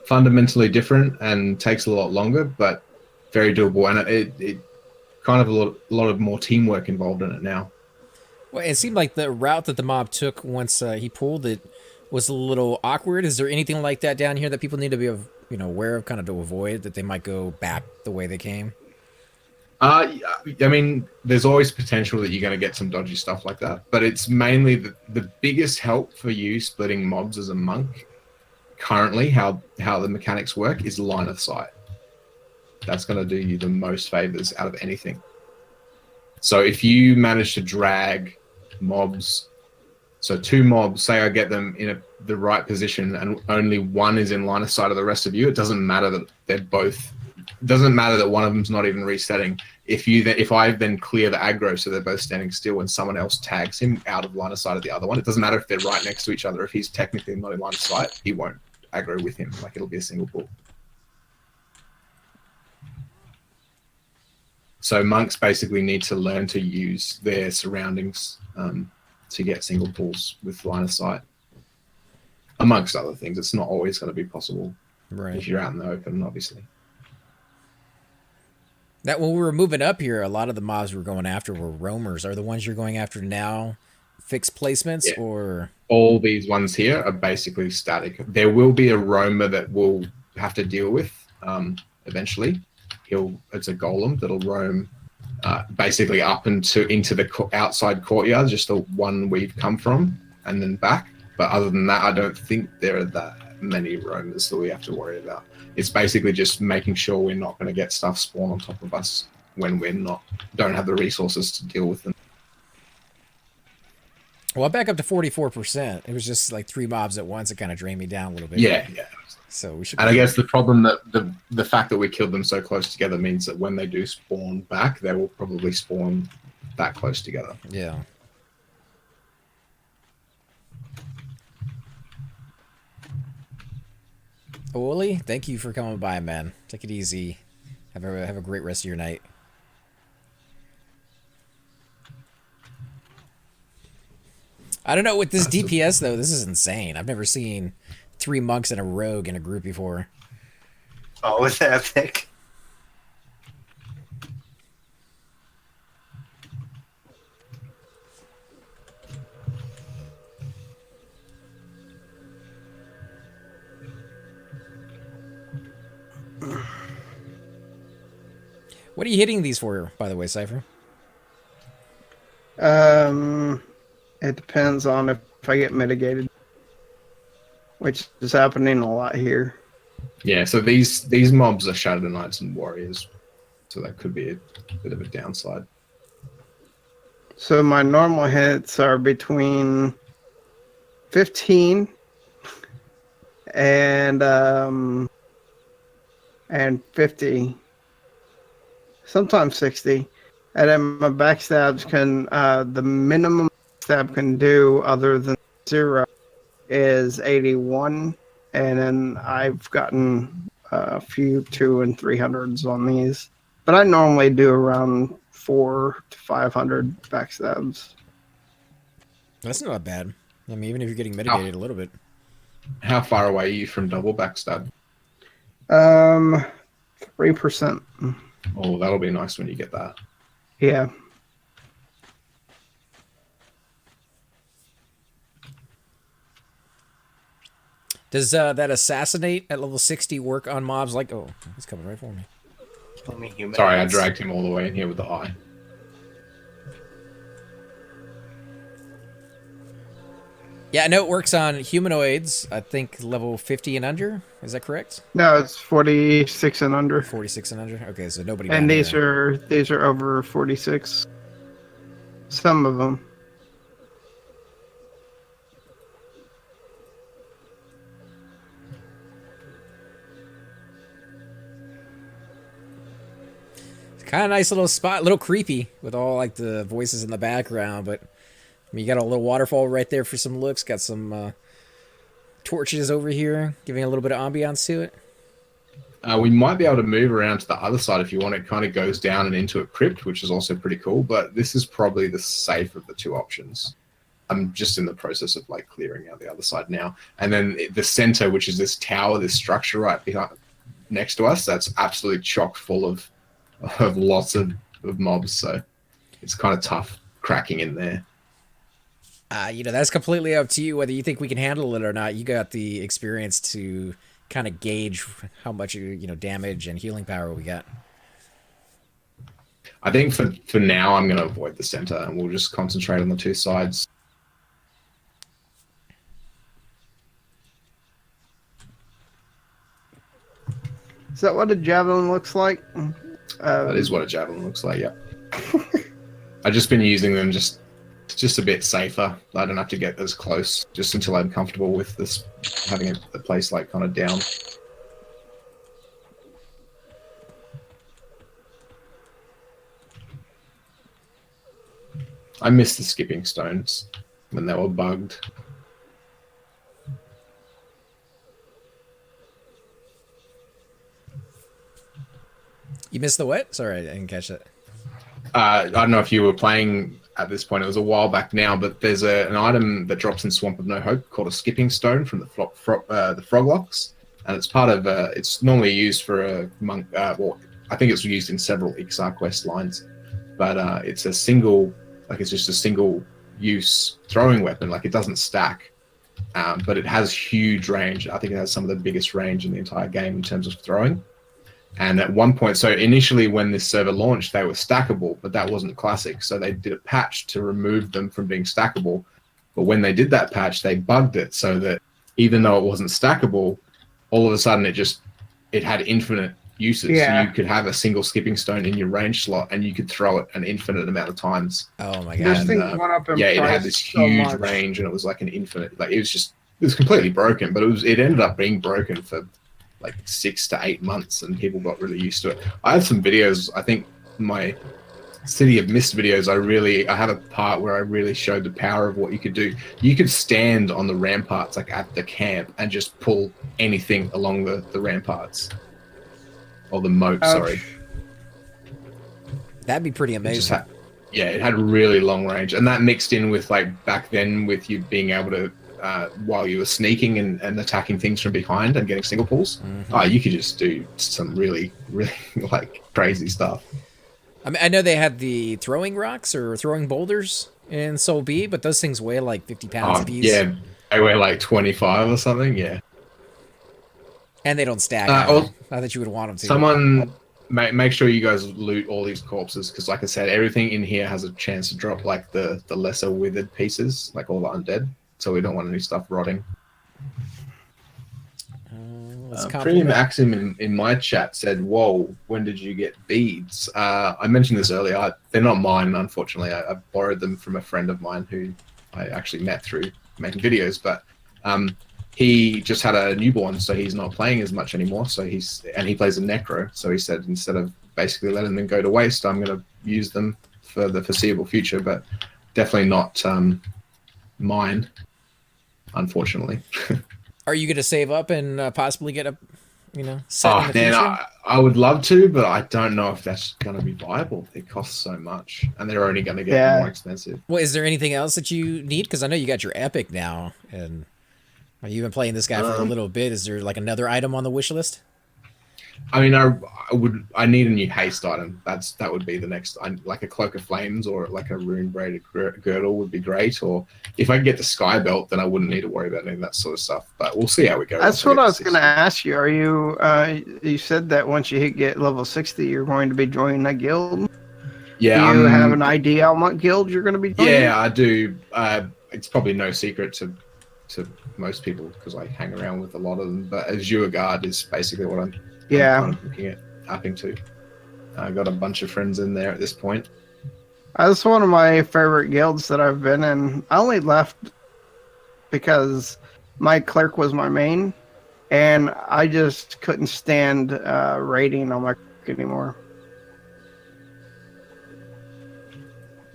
fundamentally different and takes a lot longer, but very doable. And it kind of a lot of more teamwork involved in it now. Well, it seemed like the route that the mob took once he pulled it was a little awkward. Is there anything like that down here that people need to be, aware of, kind of to avoid that they might go back the way they came? I mean, there's always potential that you're going to get some dodgy stuff like that, but it's mainly the biggest help for you splitting mobs as a monk currently, how the mechanics work, is line of sight. That's going to do you the most favors out of anything. So if you manage to drag mobs, so 2 mobs, say I get them in the right position and only one is in line of sight of the rest of you, it doesn't matter that they're both, doesn't matter that one of them's not even resetting. If I then clear the aggro so they're both standing still and someone else tags him out of line of sight of the other one, it doesn't matter if they're right next to each other. If he's technically not in line of sight, he won't aggro with him. Like, it'll be a single pull. So monks basically need to learn to use their surroundings to get single pulls with line of sight. Amongst other things, it's not always going to be possible if you're out in the open, obviously. That when we were moving up here, a lot of the mobs we were going after were roamers. Are the ones you're going after now fixed placements, or all these ones here are basically static? There will be a roamer that we'll have to deal with eventually. It's a golem that'll roam basically up into the outside courtyard, just the one we've come from, and then back. But other than that, I don't think there are that many roamers that we have to worry about. It's basically just making sure we're not going to get stuff spawn on top of us when we're don't have the resources to deal with them. Well, I'm back up to 44%. It was just like 3 mobs at once. It kind of drained me down a little bit. Yeah. So we should. And I guess the problem that the fact that we killed them so close together means that when they do spawn back, they will probably spawn that close together. Yeah. Oli, thank you for coming by, man. Take it easy. Have a great rest of your night. I don't know with this DPS though. This is insane. I've never seen 3 monks and a rogue in a group before. Oh, it's epic. What are you hitting these for, by the way, Cypher? It depends on if I get mitigated, which is happening a lot here. Yeah, so these mobs are Shadow Knights and Warriors, so that could be a bit of a downside. So my normal hits are between 15 and 50, sometimes 60, and then my backstabs can the minimum backstab can do other than 0 is 81, and then I've gotten a few 200 and 300s on these, but I normally do around 400 to 500 backstabs. That's not bad. I mean, even if you're getting mitigated a little bit. How far away are you from double backstab? 3%. Oh, that'll be nice when you get that. Yeah. Does that assassinate at level 60 work on mobs? Like, oh, he's coming right for me. Sorry, I dragged him all the way in here with the eye. Yeah, I know it works on humanoids. I think level 50 and under. Is that correct? No, it's 46 and under. 46 and under. Okay, so nobody. And these are over 46. Some of them. Kind of nice little spot, a little creepy with all like the voices in the background, but I mean, you got a little waterfall right there for some looks. Got some torches over here, giving a little bit of ambiance to it. We might be able to move around to the other side if you want. It kind of goes down and into a crypt, which is also pretty cool, but this is probably the safe of the 2 options. I'm just in the process of like clearing out the other side now. And then the center, which is this tower, this structure right behind next to us, that's absolutely chock full of lots of mobs. So it's kind of tough cracking in there. That's completely up to you whether you think we can handle it or not. You got the experience to kind of gauge how much damage and healing power we got. I think for now, I'm going to avoid the center, and we'll just concentrate on the two sides. Is that what a javelin looks like? That is what a javelin looks like. Yeah. I've just been using them just a bit safer. I don't have to get as close just until I'm comfortable with this, having the place like kind of down. I miss the skipping stones when they were bugged. You missed the what? Sorry, I didn't catch that. I don't know if you were playing at this point. It was a while back now, but there's an item that drops in Swamp of No Hope called a skipping stone from the Froglocks, and it's part of. It's normally used for a monk. Well, I think it's used in several Ixar quest lines, but it's a single. Like it's just a single use throwing weapon. Like it doesn't stack, but it has huge range. I think it has some of the biggest range in the entire game in terms of throwing. And at one point, so initially when this server launched, they were stackable, but that wasn't classic. So they did a patch to remove them from being stackable. But when they did that patch, they bugged it so that even though it wasn't stackable, all of a sudden it had infinite uses. Yeah. So you could have a single skipping stone in your range slot and you could throw it an infinite amount of times. Oh my This god. thing went up in It price had this so huge much. range and it was like an infinite, like it was completely broken, but it ended up being broken for like 6 to 8 months and people got really used to it. I have some videos, I think my City of Mist videos, I have a part where I really showed the power of what you could do. You could stand on the ramparts, like at the camp, and just pull anything along the ramparts. Or the moat, sorry. That'd be pretty amazing. It had really long range. And that mixed in with like back then with you being able to while you were sneaking and attacking things from behind and getting single pulls, you could just do some really, really like crazy stuff. I mean, I know they had the throwing rocks or throwing boulders in Soul B, but those things weigh like 50 pounds a piece. Yeah, they weigh like 25 or something, yeah. And they don't stack. Not that you would want them to. Someone make sure you guys loot all these corpses, because like I said, everything in here has a chance to drop like the lesser withered pieces, like all the undead. So we don't want any stuff rotting. Premium Axim in my chat said, "Whoa, when did you get beads?" I mentioned this earlier. They're not mine, unfortunately. I borrowed them from a friend of mine who I actually met through making videos. But he just had a newborn, so he's not playing as much anymore. So he plays a necro. So he said instead of basically letting them go to waste, I'm going to use them for the foreseeable future. But definitely not mine, unfortunately. Are you going to save up and possibly get a, set in the future? I would love to, but I don't know if that's going to be viable. They cost so much, and they're only going to get more expensive. Well, is there anything else that you need? Because I know you got your Epic now, and you've been playing this guy for a little bit. Is there like another item on the wish list? I mean, I need a new haste item. That would be the next, like a Cloak of Flames or like a rune braided girdle would be great. Or if I could get the Sky Belt, then I wouldn't need to worry about any of that sort of stuff. But we'll see how we go. That's what I was going to ask you. Are you? You said that once you get level 60, you're going to be joining a guild. Yeah. Do you have an idea on what guild you're going to be joining? Yeah, I do. It's probably no secret to most people because I hang around with a lot of them. But Azure Guard is basically what I'm kind of looking at upping to. I got a bunch of friends in there at this point. That's one of my favorite guilds that I've been in. I only left because my cleric was my main, and I just couldn't stand raiding on my cleric anymore.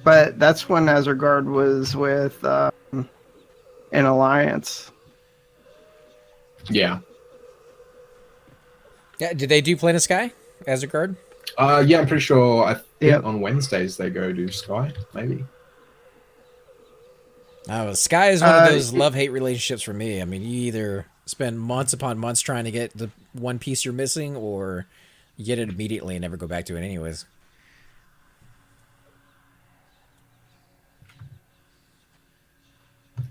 But that's when Azurgard was with an alliance. Yeah. Yeah, did they do Plane of Sky, Azurgard? Yeah, I'm pretty sure. I think on Wednesdays they go to Sky, maybe. Sky is one of those love-hate relationships for me. I mean, you either spend months upon months trying to get the one piece you're missing, or you get it immediately and never go back to it anyways.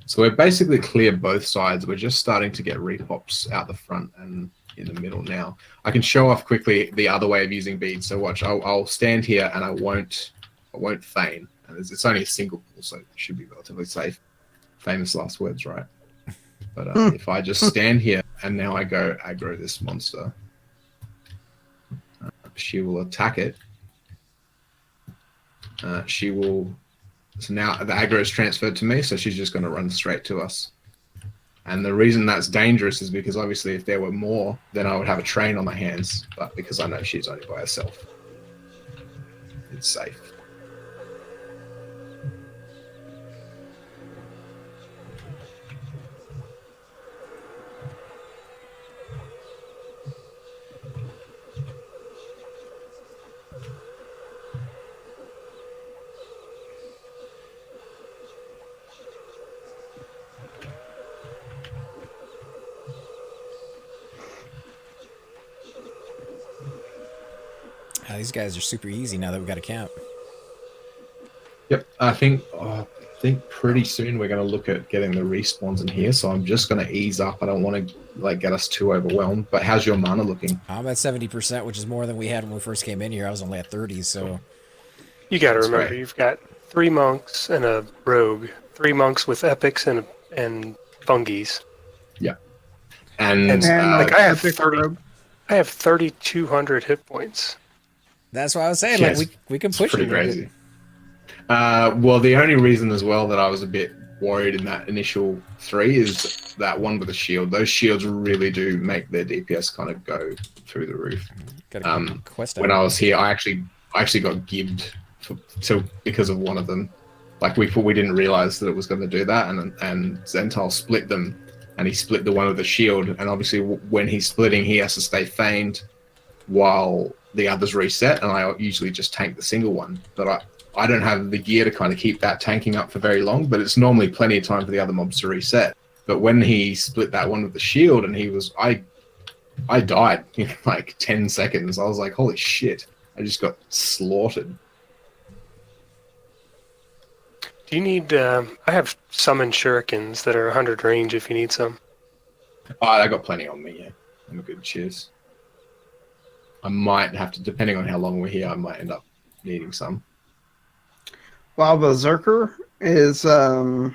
So we're basically clear both sides. We're just starting to get repops out the front and in the middle now. I can show off quickly the other way of using beads. So watch, I'll stand here and I won't feign. And it's only a single pull, so it should be relatively safe. Famous last words, right? But if I just stand here and now I go aggro this monster, she will attack it. She will. So now the aggro is transferred to me, so she's just going to run straight to us. And the reason that's dangerous is because obviously if there were more, then I would have a train on my hands. But because I know she's only by herself, it's safe. These guys are super easy now that we've got a camp. Yep, I think pretty soon we're going to look at getting the respawns in here. So I'm just going to ease up. I don't want to get us too overwhelmed. But how's your mana looking? I'm at 70%, which is more than we had when we first came in here. I was only at 30, so you got to remember you've got 3 monks and a rogue, 3 monks with epics and fungies. Yeah, and like I have 3,200 hit points. That's what I was saying. Yes, like we can push pretty crazy. Well, the only reason as well that I was a bit worried in that initial 3 is that one with the shield. Those shields really do make their DPS kind of go through the roof. When I was here, I actually got gibbed because of one of them. Like we didn't realize that it was going to do that, and Zental split them, and he split the one with the shield. And obviously, when he's splitting, he has to stay feigned while the others reset, and I usually just tank the single one. But I don't have the gear to kind of keep that tanking up for very long, but it's normally plenty of time for the other mobs to reset. But when he split that one with the shield, and I died in like 10 seconds. I was like, holy shit, I just got slaughtered. Do you need, I have summon shurikens that are 100 range if you need some. I got plenty on me, yeah. I'm a good cheers. I might have to, depending on how long we're here, I might end up needing some. While Berserker is out.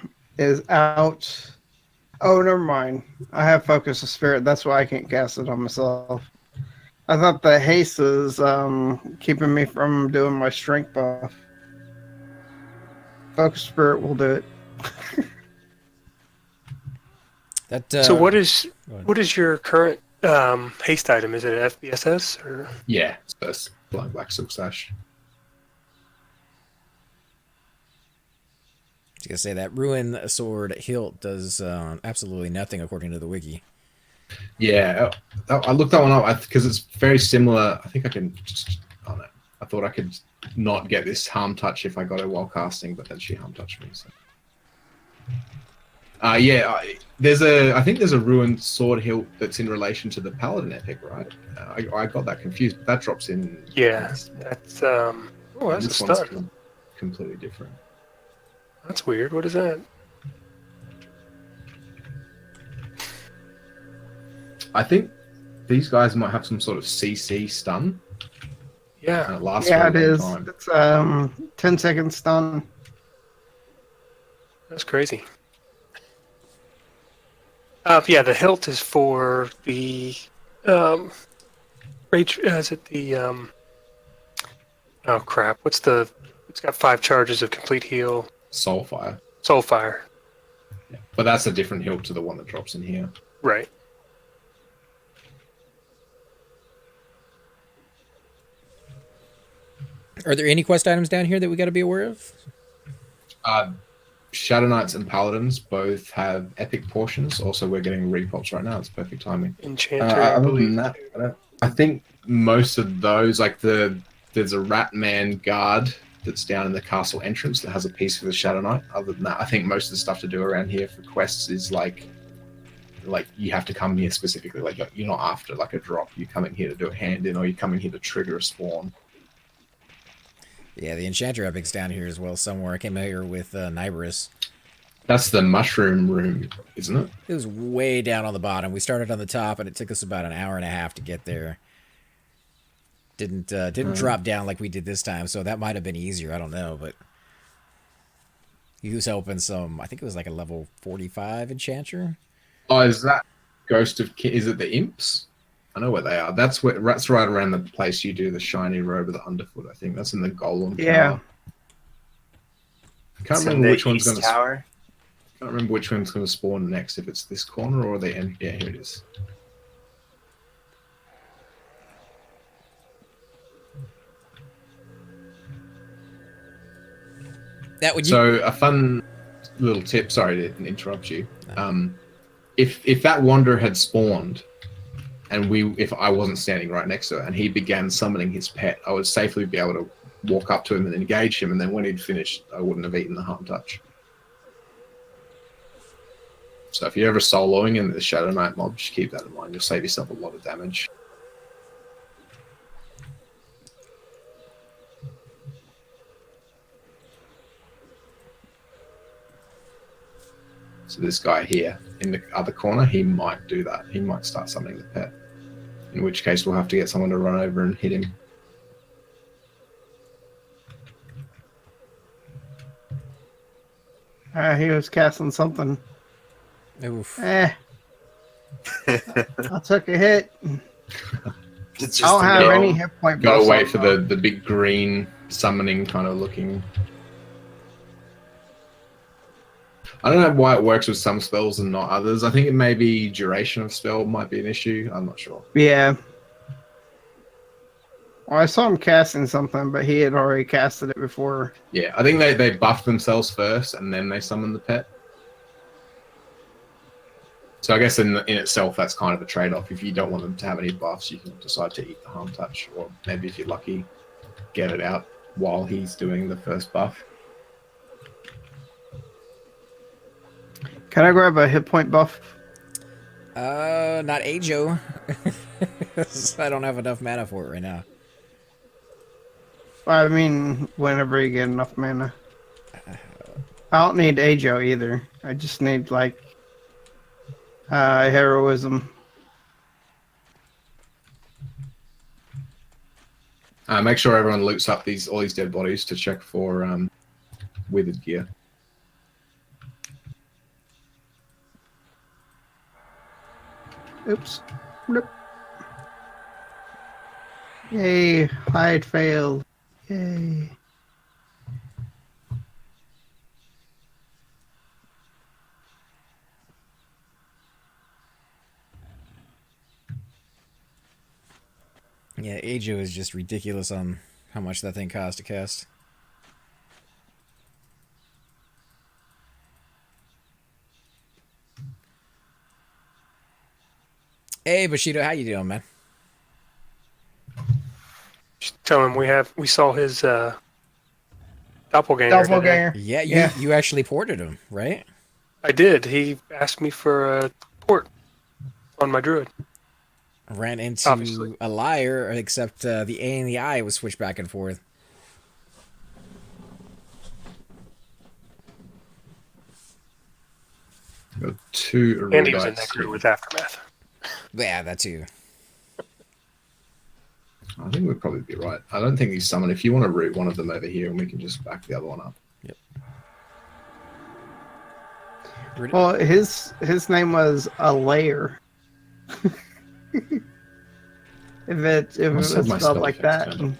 Oh, never mind. I have Focus of Spirit. That's why I can't cast it on myself. I thought the haste is keeping me from doing my strength buff. Focus Spirit will do it. So what is your current haste item? Is it an FBSS or? Yeah, it's Black Silk Sash. I was gonna say that Ruin Sword hilt does absolutely nothing according to the wiki. Yeah, I looked that one up because it's very similar. I think I can just. Oh no, I thought I could not get this harm touch if I got her while casting, but then she harm touched me. So. Yeah, I think there's a Ruined Sword hilt that's in relation to the Paladin epic, right? I got that confused, but that drops in. Yeah, that's that's a stud. Completely different. That's weird. What is that? I think these guys might have some sort of CC stun. Yeah. And it lasts yeah, for a it long is. time. It's 10-second stun. That's crazy. Yeah, the hilt is for the rage. Is it the oh crap? It's got 5 charges of complete heal. Soulfire. Soulfire. Yeah. But that's a different hilt to the one that drops in here. Right. Are there any quest items down here that we got to be aware of? Shadow Knights and Paladins both have epic portions. Also, we're getting repops right now. It's perfect timing. Enchanter, I believe. I think most of those, like there's a Ratman guard that's down in the castle entrance that has a piece for the Shadow Knight. Other than that, I think most of the stuff to do around here for quests is like you have to come here specifically. Like you're not after like a drop. You're coming here to do a hand in, or you're coming here to trigger a spawn. Yeah, the Enchanter Epic's down here as well somewhere. I came out here with Nibris. That's the mushroom room, isn't it? It was way down on the bottom. We started on the top, and it took us about an hour and a half to get there. Didn't drop down like we did this time, so that might have been easier. I don't know, but he was helping some. I think it was like a level 45 Enchanter. Oh, is that Ghost of? Is it the imps? I know where they are. That's right around the place you do the shiny robe of the underfoot. I think that's in the Golem Tower. I can't remember which one's going to. Tower. Can't remember which one's going to spawn next. If it's this corner or the end. Yeah, here it is. That would So a fun little tip. Sorry to interrupt you. If that wanderer had spawned, and if I wasn't standing right next to it, and he began summoning his pet, I would safely be able to walk up to him and engage him, and then when he'd finished, I wouldn't have eaten the harm touch. So if you're ever soloing in the Shadow Knight mob, just keep that in mind. You'll save yourself a lot of damage. So this guy here in the other corner, he might do that. He might start summoning the pet. In which case we'll have to get someone to run over and hit him. He was casting something. Oof. I took a hit. It's just I don't have no. any hit point. Gotta buffs wait on for them. the big green summoning kind of looking. I don't know why it works with some spells and not others. I think it may be duration of spell might be an issue. I'm not sure. Yeah. Well, I saw him casting something, but he had already casted it before. Yeah, I think they buff themselves first and then they summon the pet. So I guess in itself, that's kind of a trade-off. If you don't want them to have any buffs, you can decide to eat the harm touch, or maybe if you're lucky, get it out while he's doing the first buff. Can I grab a hit point buff? Not Ajo. I don't have enough mana for it right now. I mean, whenever you get enough mana. I don't need Ajo either. I just need, like, heroism. Make sure everyone loots up all these dead bodies to check for withered gear. Oops. Bloop. Yay, hide failed. Yay. Yeah, Ajo is just ridiculous on how much that thing costs to cast. Hey, Bushido, how you doing, man? Just tell him we saw his doppelganger. Doppelganger. Yeah, you actually ported him, right? I did. He asked me for a port on my druid. Ran into Obviously. a liar, except the A and the I was switched back and forth. Got two And he was in erudites that crew here. with Aftermath. Yeah, that too. I think we'd probably be right. I don't think he's summoned. If you want to root one of them over here, and we can just back the other one up. Well, his name was a layer. if it was have my spelled spell like effects that. turned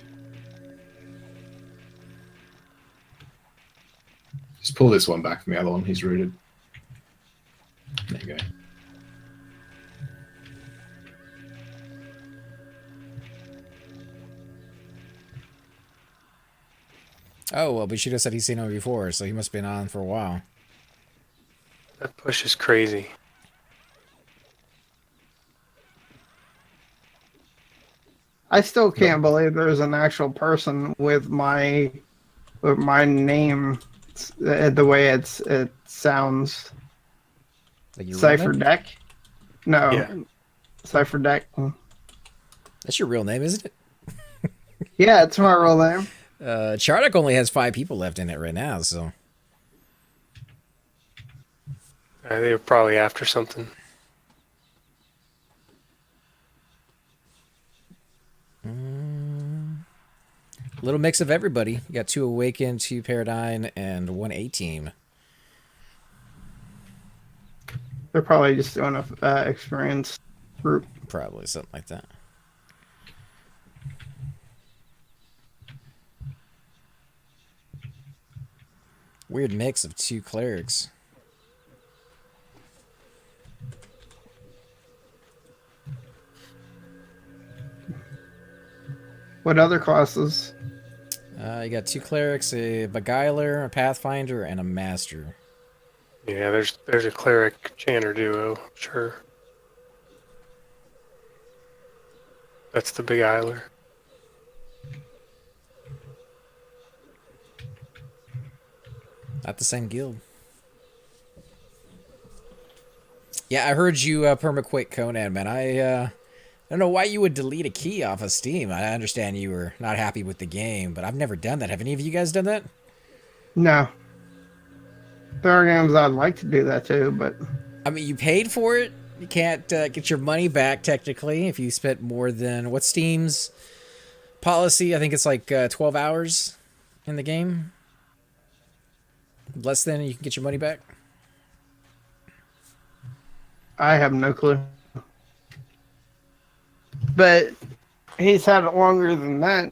Just pull this one back from the other one. He's rooted. There you go. Oh, well, Bushido said he's seen him before, so he must have been on for a while. That push is crazy. I still can't believe there's an actual person with my But my name, the way it sounds, Like your real Cipher name? Deck. No, Yeah. Cipher Deck. That's your real name, isn't it? Yeah, it's my real name. Chardock only has 5 people left in it right now, so They were probably after something. little mix of everybody. You got 2 Awakened, 2 Paradigm, and 1 A-Team. They're probably just doing a experience group. Probably something like that. Weird mix of 2 clerics. What other classes? You got 2 clerics, a beguiler, a pathfinder, and a master. Yeah, there's a cleric chanter duo, sure. That's the beguiler. Not the same guild. Yeah, I heard you permaquake Conan, man. I don't know why you would delete a key off of Steam. I understand you were not happy with the game, but I've never done that. Have any of you guys done that? No. There are games I'd like to do that too, but I mean, you paid for it. You can't get your money back technically if you spent more than what's Steam's policy? I think it's like 12 hours in the game. Less than you can get your money back. I have no clue. But he's had it longer than that.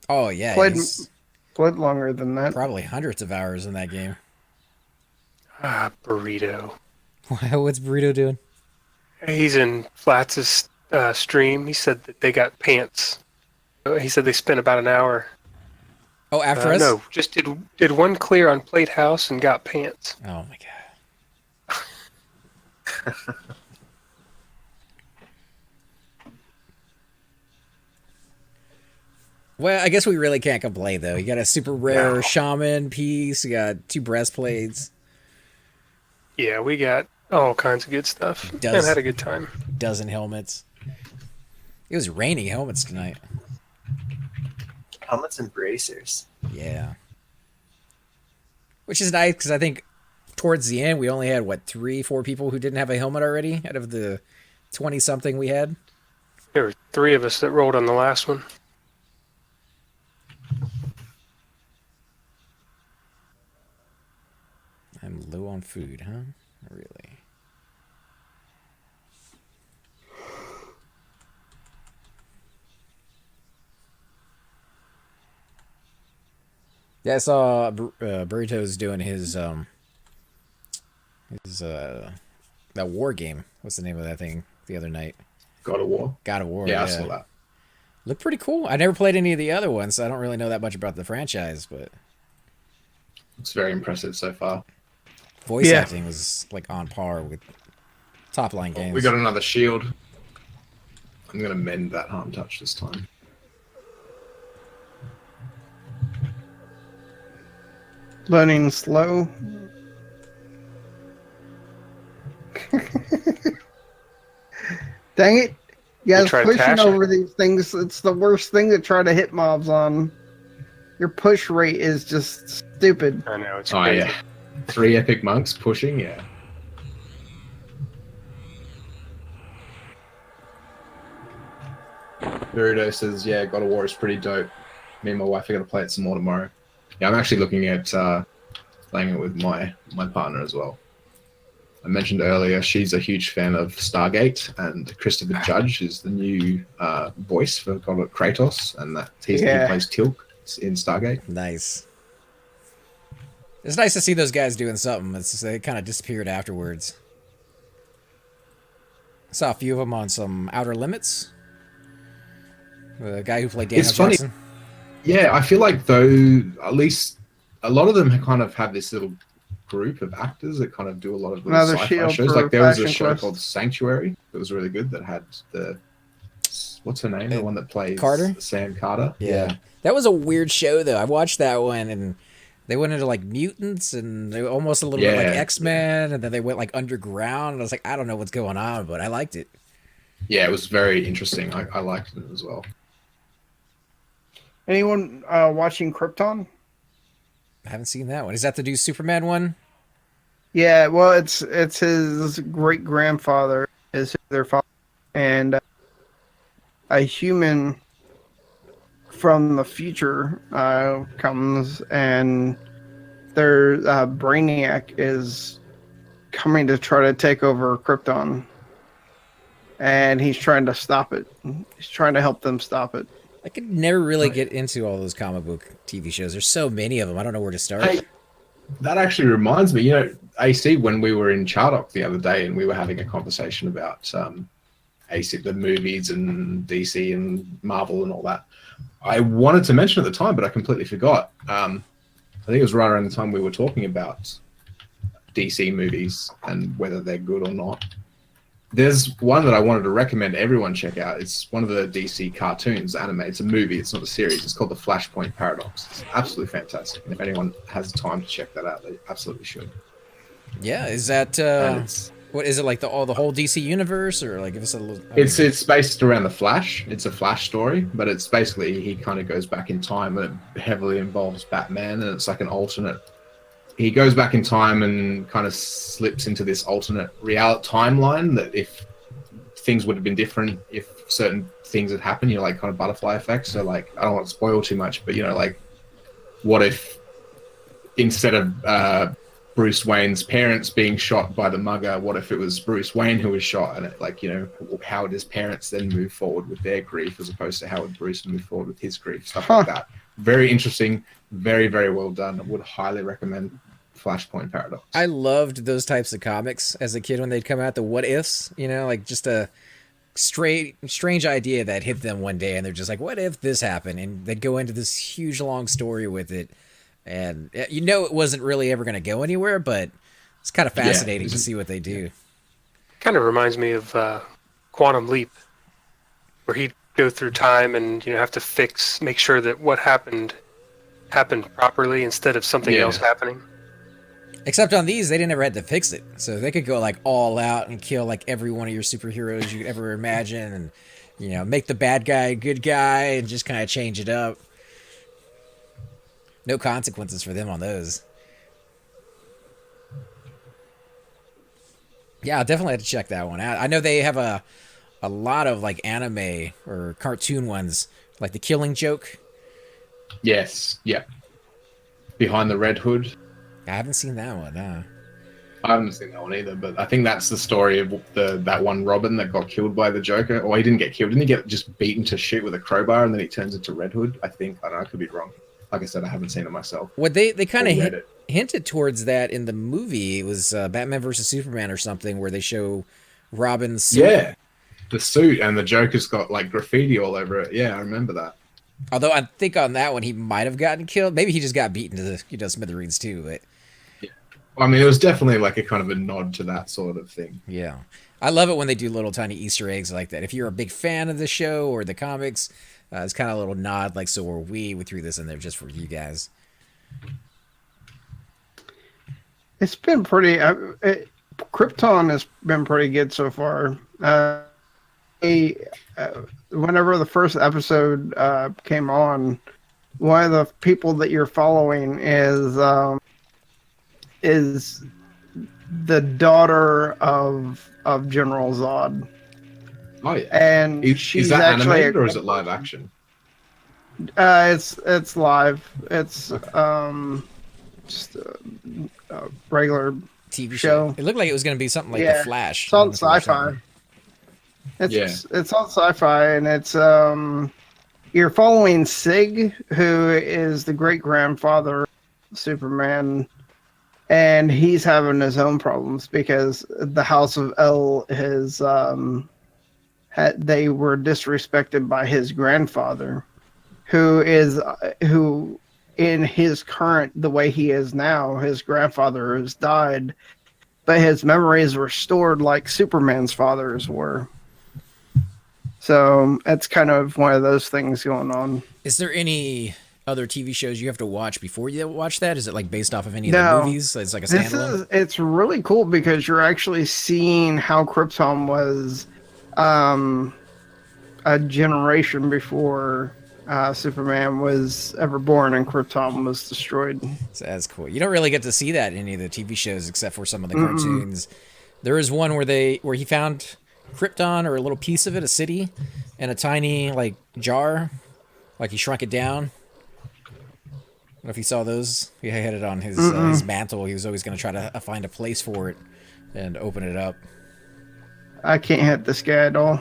Oh yeah, Played he's longer than that. probably hundreds of hours in that game. Burrito. What's Burrito doing? He's in Flats' stream. He said that they got pants. He said they spent about an hour. Oh, after us? No, just did one clear on Plate House and got pants. Oh my god. Well, I guess we really can't complain though. You got a super rare shaman piece. You got 2 breastplates. Yeah, we got all kinds of good stuff. And had a good time. Dozen helmets. It was raining helmets tonight. Helmets and bracers. Yeah. Which is nice because I think towards the end we only had, 3-4 people who didn't have a helmet already out of the 20-something we had. There were 3 of us that rolled on the last one. I'm low on food, huh? Really? Yeah, I saw Burrito's doing his that war game. What's the name of that thing the other night? God of War. God of War. Yeah, I saw that. Looked pretty cool. I never played any of the other ones, so I don't really know that much about the franchise, but It's very impressive so far. voice acting was like on par with top line games. We got another shield. I'm gonna mend that harm touch this time. Loading slow. Dang it. You guys try to pushing tash it. over these things. It's the worst thing to try to hit mobs on. Your push rate is just stupid. I know, it's Oh crazy. yeah. 3 epic monks pushing, yeah. Burrito says, yeah, God of War is pretty dope. Me and my wife are going to play it some more tomorrow. Yeah, I'm actually looking at playing it with my partner as well. I mentioned earlier, she's a huge fan of Stargate, and Christopher Judge is the new voice for God of Kratos, and that he plays Tilk in Stargate. Nice. It's nice to see those guys doing something. It's just, they kind of disappeared afterwards. I saw a few of them on some Outer Limits. The guy who played Daniel It's funny. Jackson. Yeah, I feel like though, at least a lot of them kind of have this little group of actors that kind of do a lot of little Another sci-fi shield shows. for Like there was a Fashion show Quest. called Sanctuary that was really good that had what's her name? The one that plays Carter? Sam Carter. Yeah. That was a weird show, though. I watched that one, and They went into like mutants and they were almost a little bit like Yeah, X-Men, and then they went like underground. And I was like, I don't know what's going on, but I liked it. yeah, it was very interesting. I liked it as well. Anyone watching Krypton? I haven't seen that one. Is that the new Superman one? Yeah, well, it's his great grandfather is their father, and a human from the future comes, and their Brainiac is coming to try to take over Krypton, and he's trying to stop it. He's trying to help them stop it. I could never really get into all those comic book TV shows. There's so many of them. I don't know where to start. Hey, that actually reminds me, AC, when we were in Chardock the other day and we were having a conversation about AC, the movies and DC and Marvel and all that, I wanted to mention at the time, but I completely forgot. I think it was right around the time we were talking about DC movies and whether they're good or not. There's one that I wanted to recommend everyone check out. It's one of the DC cartoons, anime. It's a movie. It's not a series. It's called The Flashpoint Paradox. It's absolutely fantastic. And if anyone has time to check that out, they absolutely should. Yeah, is that what is it like the whole DC universe or like if it's a little? It's based around the Flash. It's a Flash story, but it's basically he kind of goes back in time and it heavily involves Batman, and it's like an alternate. He goes back in time and kind of slips into this alternate reality timeline that if things would have been different, if certain things had happened, like kind of butterfly effect. So like, I don't want to spoil too much, but like what if instead of Bruce Wayne's parents being shot by the mugger, what if it was Bruce Wayne who was shot? And how would his parents then move forward with their grief as opposed to how would Bruce move forward with his grief? Stuff like that. Very interesting. Very, very well done. I would highly recommend Flashpoint Paradox. I loved those types of comics as a kid when they'd come out, the what ifs, like just a strange idea that hit them one day and they're just like, what if this happened? And they'd go into this huge long story with it. And it wasn't really ever going to go anywhere, but it's kind of fascinating to see what they do. Kind of reminds me of Quantum Leap, where he'd go through time and have to make sure that what happened properly instead of something else happening. Except on these, they didn't ever have to fix it, so they could go like all out and kill like every one of your superheroes you could ever imagine, and make the bad guy a good guy and just kind of change it up. No consequences for them on those. Yeah, I'll definitely have to check that one out. I know they have a lot of like anime or cartoon ones, like The Killing Joke. Yes, yeah. Behind the Red Hood. I haven't seen that one. I haven't seen that one either, but I think that's the story of that one Robin that got killed by the Joker. Or he didn't get killed. Didn't he get just beaten to shit with a crowbar and then he turns into Red Hood? I think. I don't know. I could be wrong. Like I said, I haven't seen it myself. What they kind of hinted towards that in the movie. It was Batman versus Superman or something where they show Robin's suit. Yeah, the suit and the Joker's got like graffiti all over it. Yeah, I remember that. Although I think on that one he might have gotten killed. Maybe he just got beaten to the smithereens too. But yeah. I mean, it was definitely like a kind of a nod to that sort of thing. Yeah, I love it when they do little tiny Easter eggs like that. If you're a big fan of the show or the comics, it's kind of a little nod, like, so are we. We threw this in there just for you guys. It's been pretty... Krypton has been pretty good so far. Whenever the first episode came on, one of the people that you're following is the daughter of General Zod. Oh yeah, and is that actually animated or is it live action? It's live. It's just a regular TV show. It looked like it was going to be something like The Flash. It's on Sci-Fi. It's on Sci-Fi, and it's you're following Sig, who is the great grandfather of Superman, and he's having his own problems because the House of El is they were disrespected by his grandfather, who in his current, the way he is now, his grandfather has died, but his memories were stored like Superman's fathers were. So that's kind of one of those things going on. Is there any other TV shows you have to watch before you watch that? Is it like based off of any of the No. movies? It's like a standalone. It's really cool because you're actually seeing how Krypton was a generation before Superman was ever born and Krypton was destroyed. So that's cool. You don't really get to see that in any of the TV shows except for some of the cartoons. There is one where he found Krypton, or a little piece of it, a city, in a tiny like jar, like he shrunk it down. I don't know if you saw those. He had it on his mantle. He was always going to try to find a place for it and open it up. I can't hit this guy at all.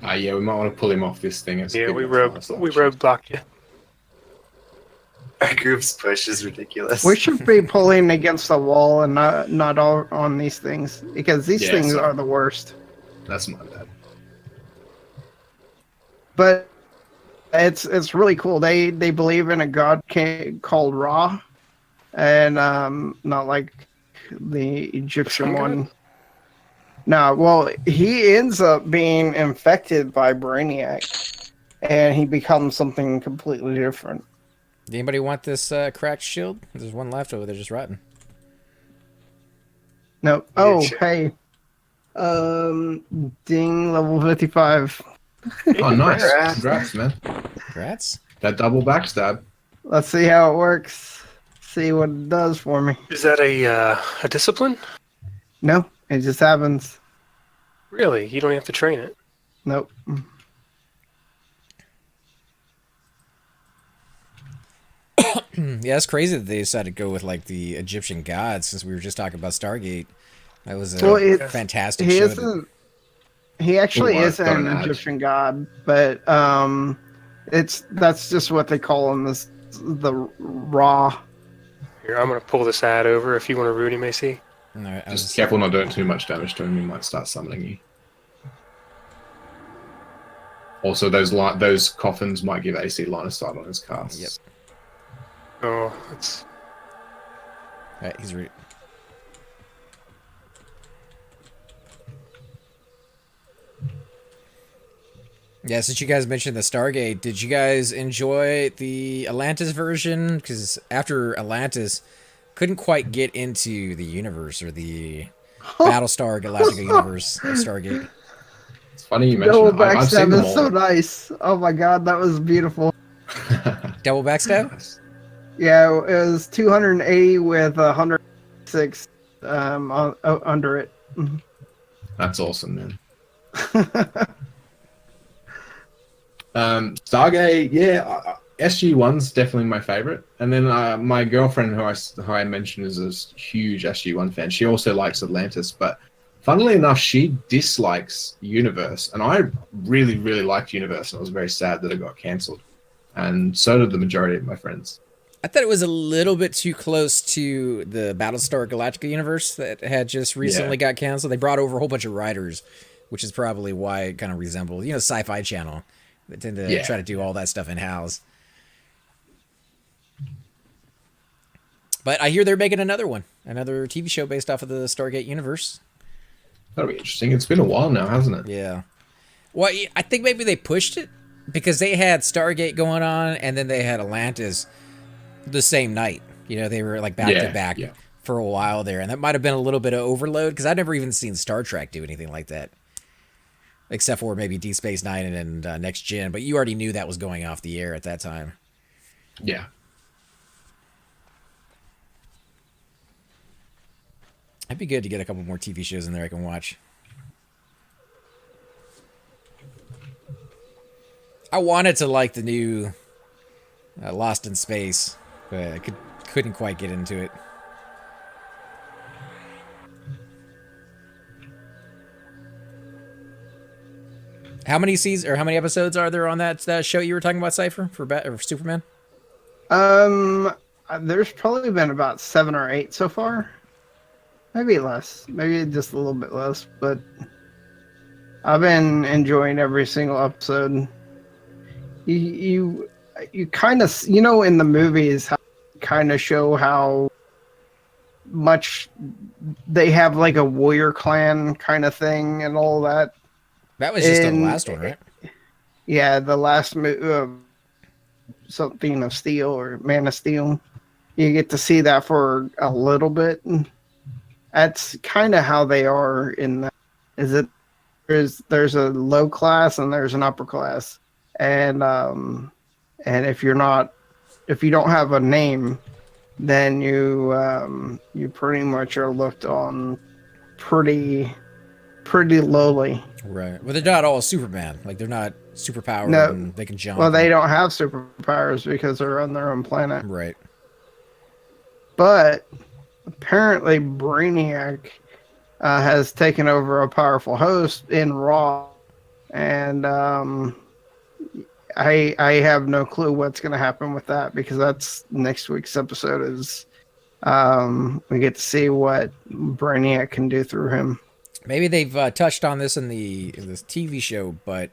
Yeah, we might want to pull him off this thing. Yeah, we roadblocked you. Our group's push is ridiculous. We should be pulling against the wall and not all on these things, because these things are the worst. That's my bad. But it's really cool. They believe in a god called Ra, and not like the Egyptian one. No, well, he ends up being infected by Brainiac, and he becomes something completely different. Anybody want this cracked shield? There's one left over there, just rotten. No. Oh, hey. Ding, level 55. Oh, nice. Congrats, man. Congrats. That double backstab. Let's see how it works. See what it does for me. Is that a discipline? No, it just happens. Really? You don't have to train it? Nope. Yeah, it's crazy that they decided to go with like the Egyptian gods, since we were just talking about Stargate. That was a fantastic show. He actually isn't an Egyptian god, but that's just what they call him, the Ra. Here, I'm gonna pull this ad over if you want to root him, AC. No, just careful not doing too much damage to him. He might start summoning you. Also, those coffins might give AC line of sight on his casts. Yep. Oh, that's... Alright, he's ready. Yeah, since you guys mentioned the Stargate, did you guys enjoy the Atlantis version? Because after Atlantis, couldn't quite get into the universe, or the Battlestar Galactica universe of Stargate. It's funny you mentioned Double backstab is so nice. Oh my god, that was beautiful. Double backstab? Yeah, it was 280 with 106 under it. That's awesome, man. Stargate, yeah, SG-1's definitely my favorite. And then my girlfriend, who I mentioned, is a huge SG-1 fan. She also likes Atlantis, but funnily enough, she dislikes Universe. And I really, really liked Universe, and I was very sad that it got cancelled. And so did the majority of my friends. I thought it was a little bit too close to the Battlestar Galactica universe that had just recently got canceled. They brought over a whole bunch of writers, which is probably why it kind of resembles, Sci-Fi Channel. They tend to try to do all that stuff in-house. But I hear they're making another one, another TV show based off of the Stargate universe. That'll be interesting. It's been a while now, hasn't it? Yeah. Well, I think maybe they pushed it because they had Stargate going on, and then they had Atlantis the same night. They were like back to back for a while there, and that might have been a little bit of overload, because I'd never even seen Star Trek do anything like that, except for maybe Deep Space Nine and Next Gen. But you already knew that was going off the air at that time. Yeah. It'd be good to get a couple more TV shows in there I can watch. I wanted to like the new Lost in Space, but I couldn't quite get into it. How many seasons or how many episodes are there on that show you were talking about, Cypher, for Superman? There's probably been about 7 or 8 so far. Maybe less. Maybe just a little bit less, but I've been enjoying every single episode. You kind of, in the movies, kind of show how much they have like a warrior clan kind of thing and all that. That was just the last one, right? Yeah, the last something of Steel or Man of Steel. You get to see that for a little bit. That's kind of how they are in that. Is it there's a low class and there's an upper class, and if you don't have a name, then you pretty much are looked on pretty lowly. Right. Well, they're not all Superman. Like, they're not superpowered No. and they can jump. Well, they don't have superpowers because they're on their own planet. Right. But apparently, Brainiac has taken over a powerful host in Raw, and I have no clue what's going to happen with that, because that's next week's episode. Is we get to see what Brainiac can do through him. Maybe they've touched on this in this TV show, but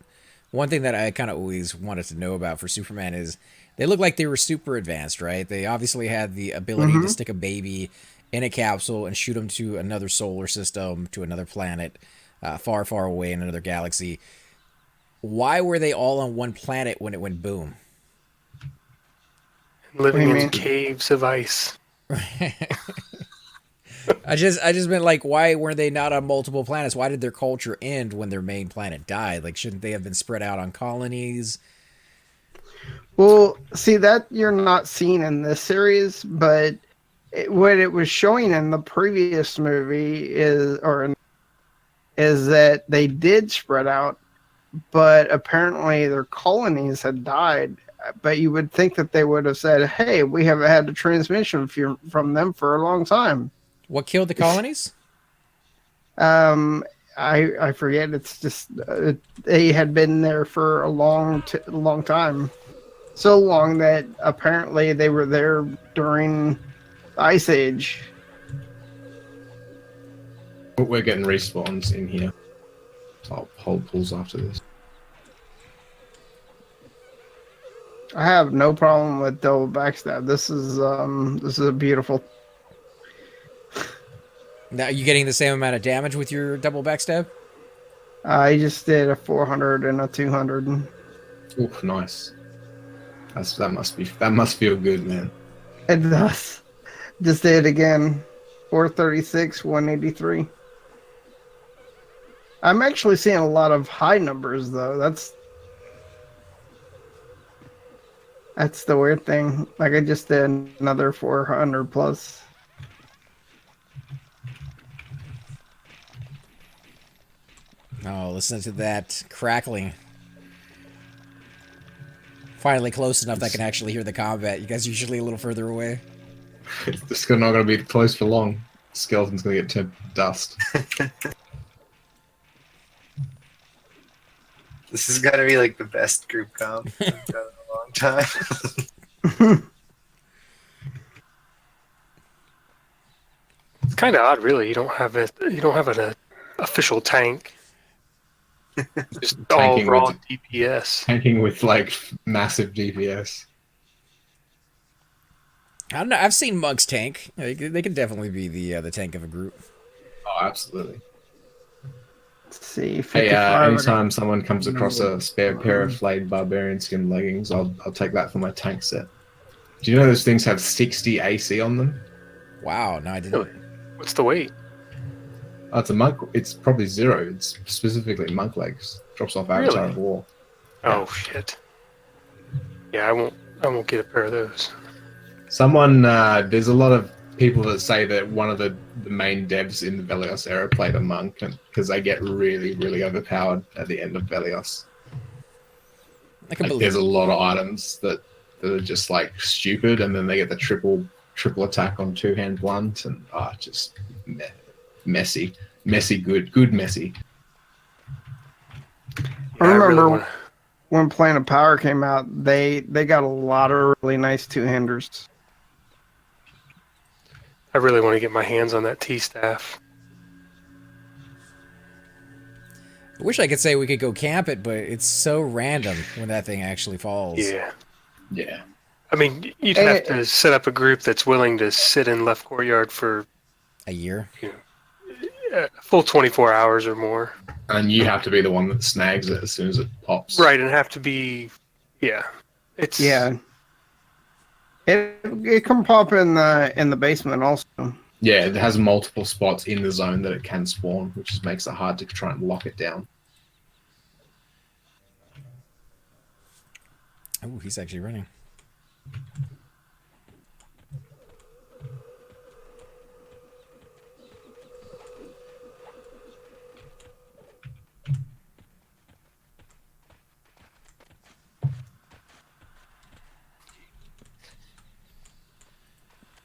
one thing that I kind of always wanted to know about for Superman is they look like they were super advanced, right? They obviously had the ability to stick a baby in a capsule and shoot them to another solar system, to another planet, far, far away in another galaxy. Why were they all on one planet when it went boom? Living in caves of ice. I just meant, like, why weren't they not on multiple planets? Why did their culture end when their main planet died? Like, shouldn't they have been spread out on colonies? Well, see, that you're not seeing in this series, but what it was showing in the previous movie is that they did spread out, but apparently their colonies had died. But you would think that they would have said, "Hey, we haven't had a transmission from them for a long time." What killed the colonies? I forget. It's just they had been there for a long time, so long that apparently they were there during the Ice Age. We're getting respawns in here. I'll hold pulls after this. I have no problem with double backstab. This is a beautiful. Now, are you getting the same amount of damage with your double backstab? I just did a 400 and a 200. Oh, nice. That must feel good, man. It does. Just did it again. 436, 183. I'm actually seeing a lot of high numbers, though. That's the weird thing. Like, I just did another 400 plus. Oh, listen to that crackling. Finally close enough that I can actually hear the combat. You guys are usually a little further away. It's not going to be close for long. Skeleton's going to get turned to dust. This has got to be like the best group comp I've done in a long time. It's kind of odd, really. You don't have an official tank. Just all raw DPS. Tanking with like massive DPS. I don't know. I've seen monks tank. They can definitely be the tank of a group. Oh, absolutely. Let's see. Hey, anytime someone comes across a spare pair of flayed barbarian skin leggings, I'll take that for my tank set. Do you know those things have 60 AC on them? Wow, no, I didn't. What's the weight? Oh, it's a monk. It's probably 0. It's specifically monk legs. Drops off Avatar of War. Oh shit. Yeah, I won't get a pair of those. Someone, there's a lot of people that say that one of the main devs in the Velios era played a monk because they get really, really overpowered at the end of Velios. There's a lot of items that are just like stupid, and then they get the triple attack on two-hand blunt, and just messy, good messy. I remember when Plan of Power came out, they got a lot of really nice two-handers. I really want to get my hands on that T-staff. I wish I could say we could go camp it, but it's so random when that thing actually falls. Yeah. I mean, you'd have to set up a group that's willing to sit in left courtyard for a year, a full 24 hours or more. And you have to be the one that snags it as soon as it pops. Right, and have to be, It can pop in the basement also. Yeah, it has multiple spots in the zone that it can spawn, which just makes it hard to try and lock it down. Oh, he's actually running.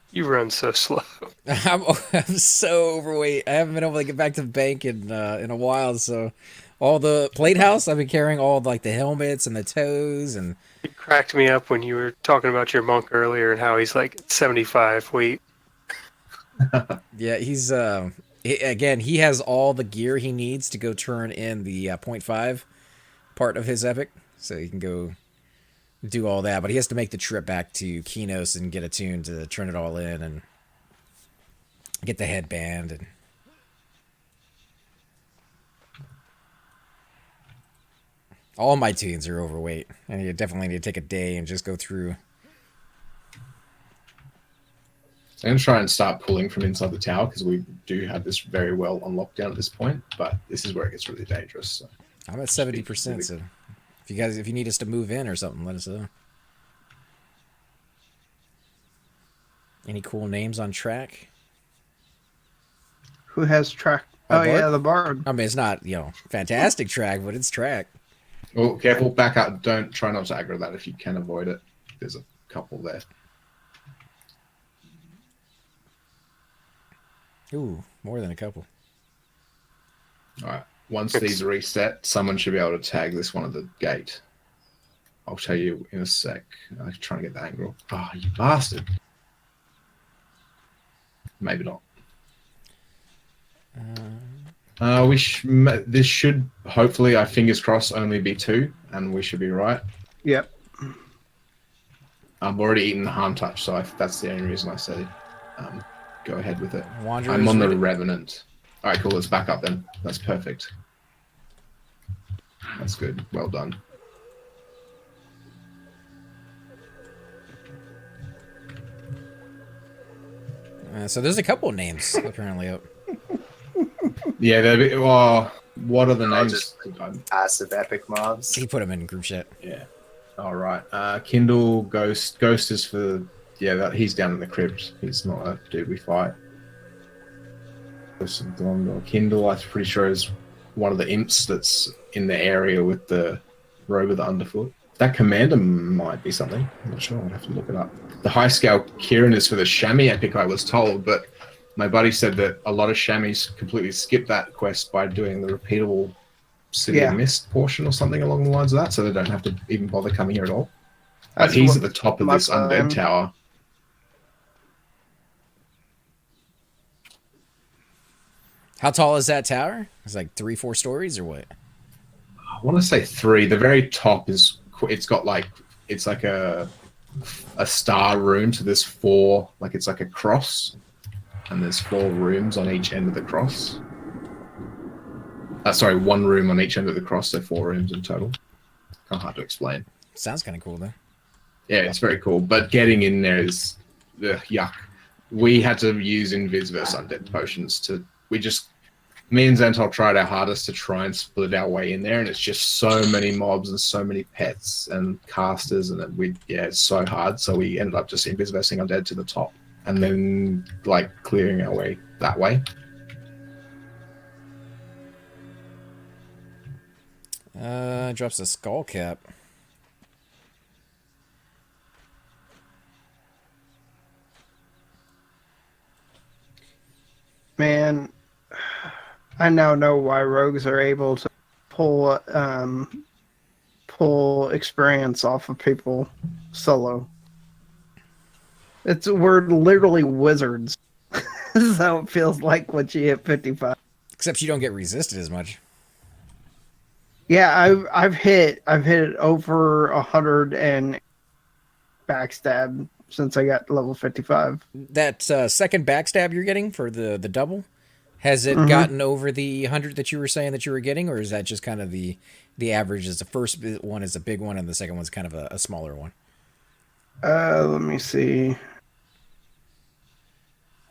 You run so slow. I'm so overweight. I haven't been able to get back to the bank in a while. So, all the plate house, I've been carrying all like the helmets and the toes, and You cracked me up when you were talking about your monk earlier and how he's like 75 weight. yeah, he's again, he has all the gear he needs to go turn in the .5 part of his epic, so he can go do all that. But he has to make the trip back to Kinos and get attuned to turn it all in and get the headband and. All my tunes are overweight, and you definitely need to take a day and just go through. I'm going to try and start pulling from inside the tower because we do have this very well on lockdown at this point, but this is where it gets really dangerous. So. I'm at 70%, so if you need us to move in or something, let us know. Any cool names on track? Who has track? Oh, Oh, yeah, the Bard. I mean, it's not, fantastic track, but it's track. Oh, careful, back up. Try not to aggro that if you can avoid it. There's a couple there. Ooh, more than a couple. All right. Once these reset, someone should be able to tag this one at the gate. I'll tell you in a sec. I'm trying to get the angle. Oh, you bastard. Maybe not. This should hopefully, fingers crossed, only be 2, and we should be right. Yep. I've already eaten the harm touch, so that's the only reason I said go ahead with it. Wanderer's I'm on the ready. Revenant. All right, cool. Let's back up then. That's perfect. That's good. Well done. So there's a couple names apparently up. Yeah, what are the names? Just passive epic mobs. He put them in group chat. Yeah. All right. Kindle, Ghost. Ghost is for he's down in the crypt. He's not a dude we fight. Kindle, I'm pretty sure is one of the imps that's in the area with the robe of the underfoot. That commander might be something. I'm not sure. I'll have to look it up. The high scale Kieran is for the Chamois epic, I was told, but my buddy said that a lot of Chamois completely skip that quest by doing the repeatable City of Mist portion or something along the lines of that, so they don't have to even bother coming here at all. But he's at the top of this undead tower. How tall is that tower? It's like 3-4 stories or what? I want to say 3. The very top it's like a star room, so there's 4, like it's like a cross, and there's 4 rooms on each end of the cross. Sorry, 1 room on each end of the cross, so 4 rooms in total. Kind of hard to explain. Sounds kind of cool though. Yeah, it's very cool, but getting in there is yuck. We had to use Invis versus Undead potions me and Xantol tried our hardest to try and split our way in there, and it's just so many mobs and so many pets and casters, and it's so hard. So we ended up just Invis versus Undead to the top, and then clearing our way that way. Drops a skull cap. Man, I now know why rogues are able to pull experience off of people solo. We're literally wizards. This is how it feels like once you hit 55. Except you don't get resisted as much. Yeah, I've hit over 100 and backstab since I got level 55. That second backstab you're getting for the double, has it gotten over the 100 that you were saying that you were getting, or is that just kind of the average? Is the first one is a big one and the second one's kind of a smaller one? Let me see.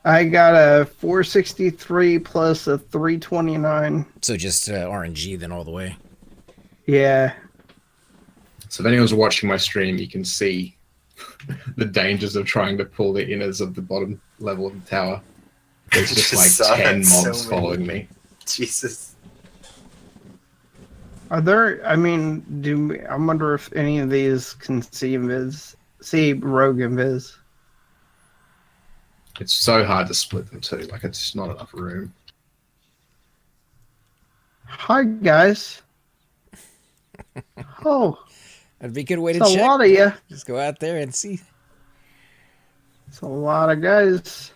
I got a 463 plus a 329. So just RNG then all the way. Yeah. So if anyone's watching my stream, you can see the dangers of trying to pull the inners of the bottom level of the tower. There's just Just like saw 10 that so mobs many. following me. Jesus. Are there? I mean, I wonder if any of these can see rogue invis. It's so hard to split them too. Like, it's just not enough room. Hi guys. Oh, That'd be a good way it's to a check. lot of you. Just go out there and see. It's a lot of guys.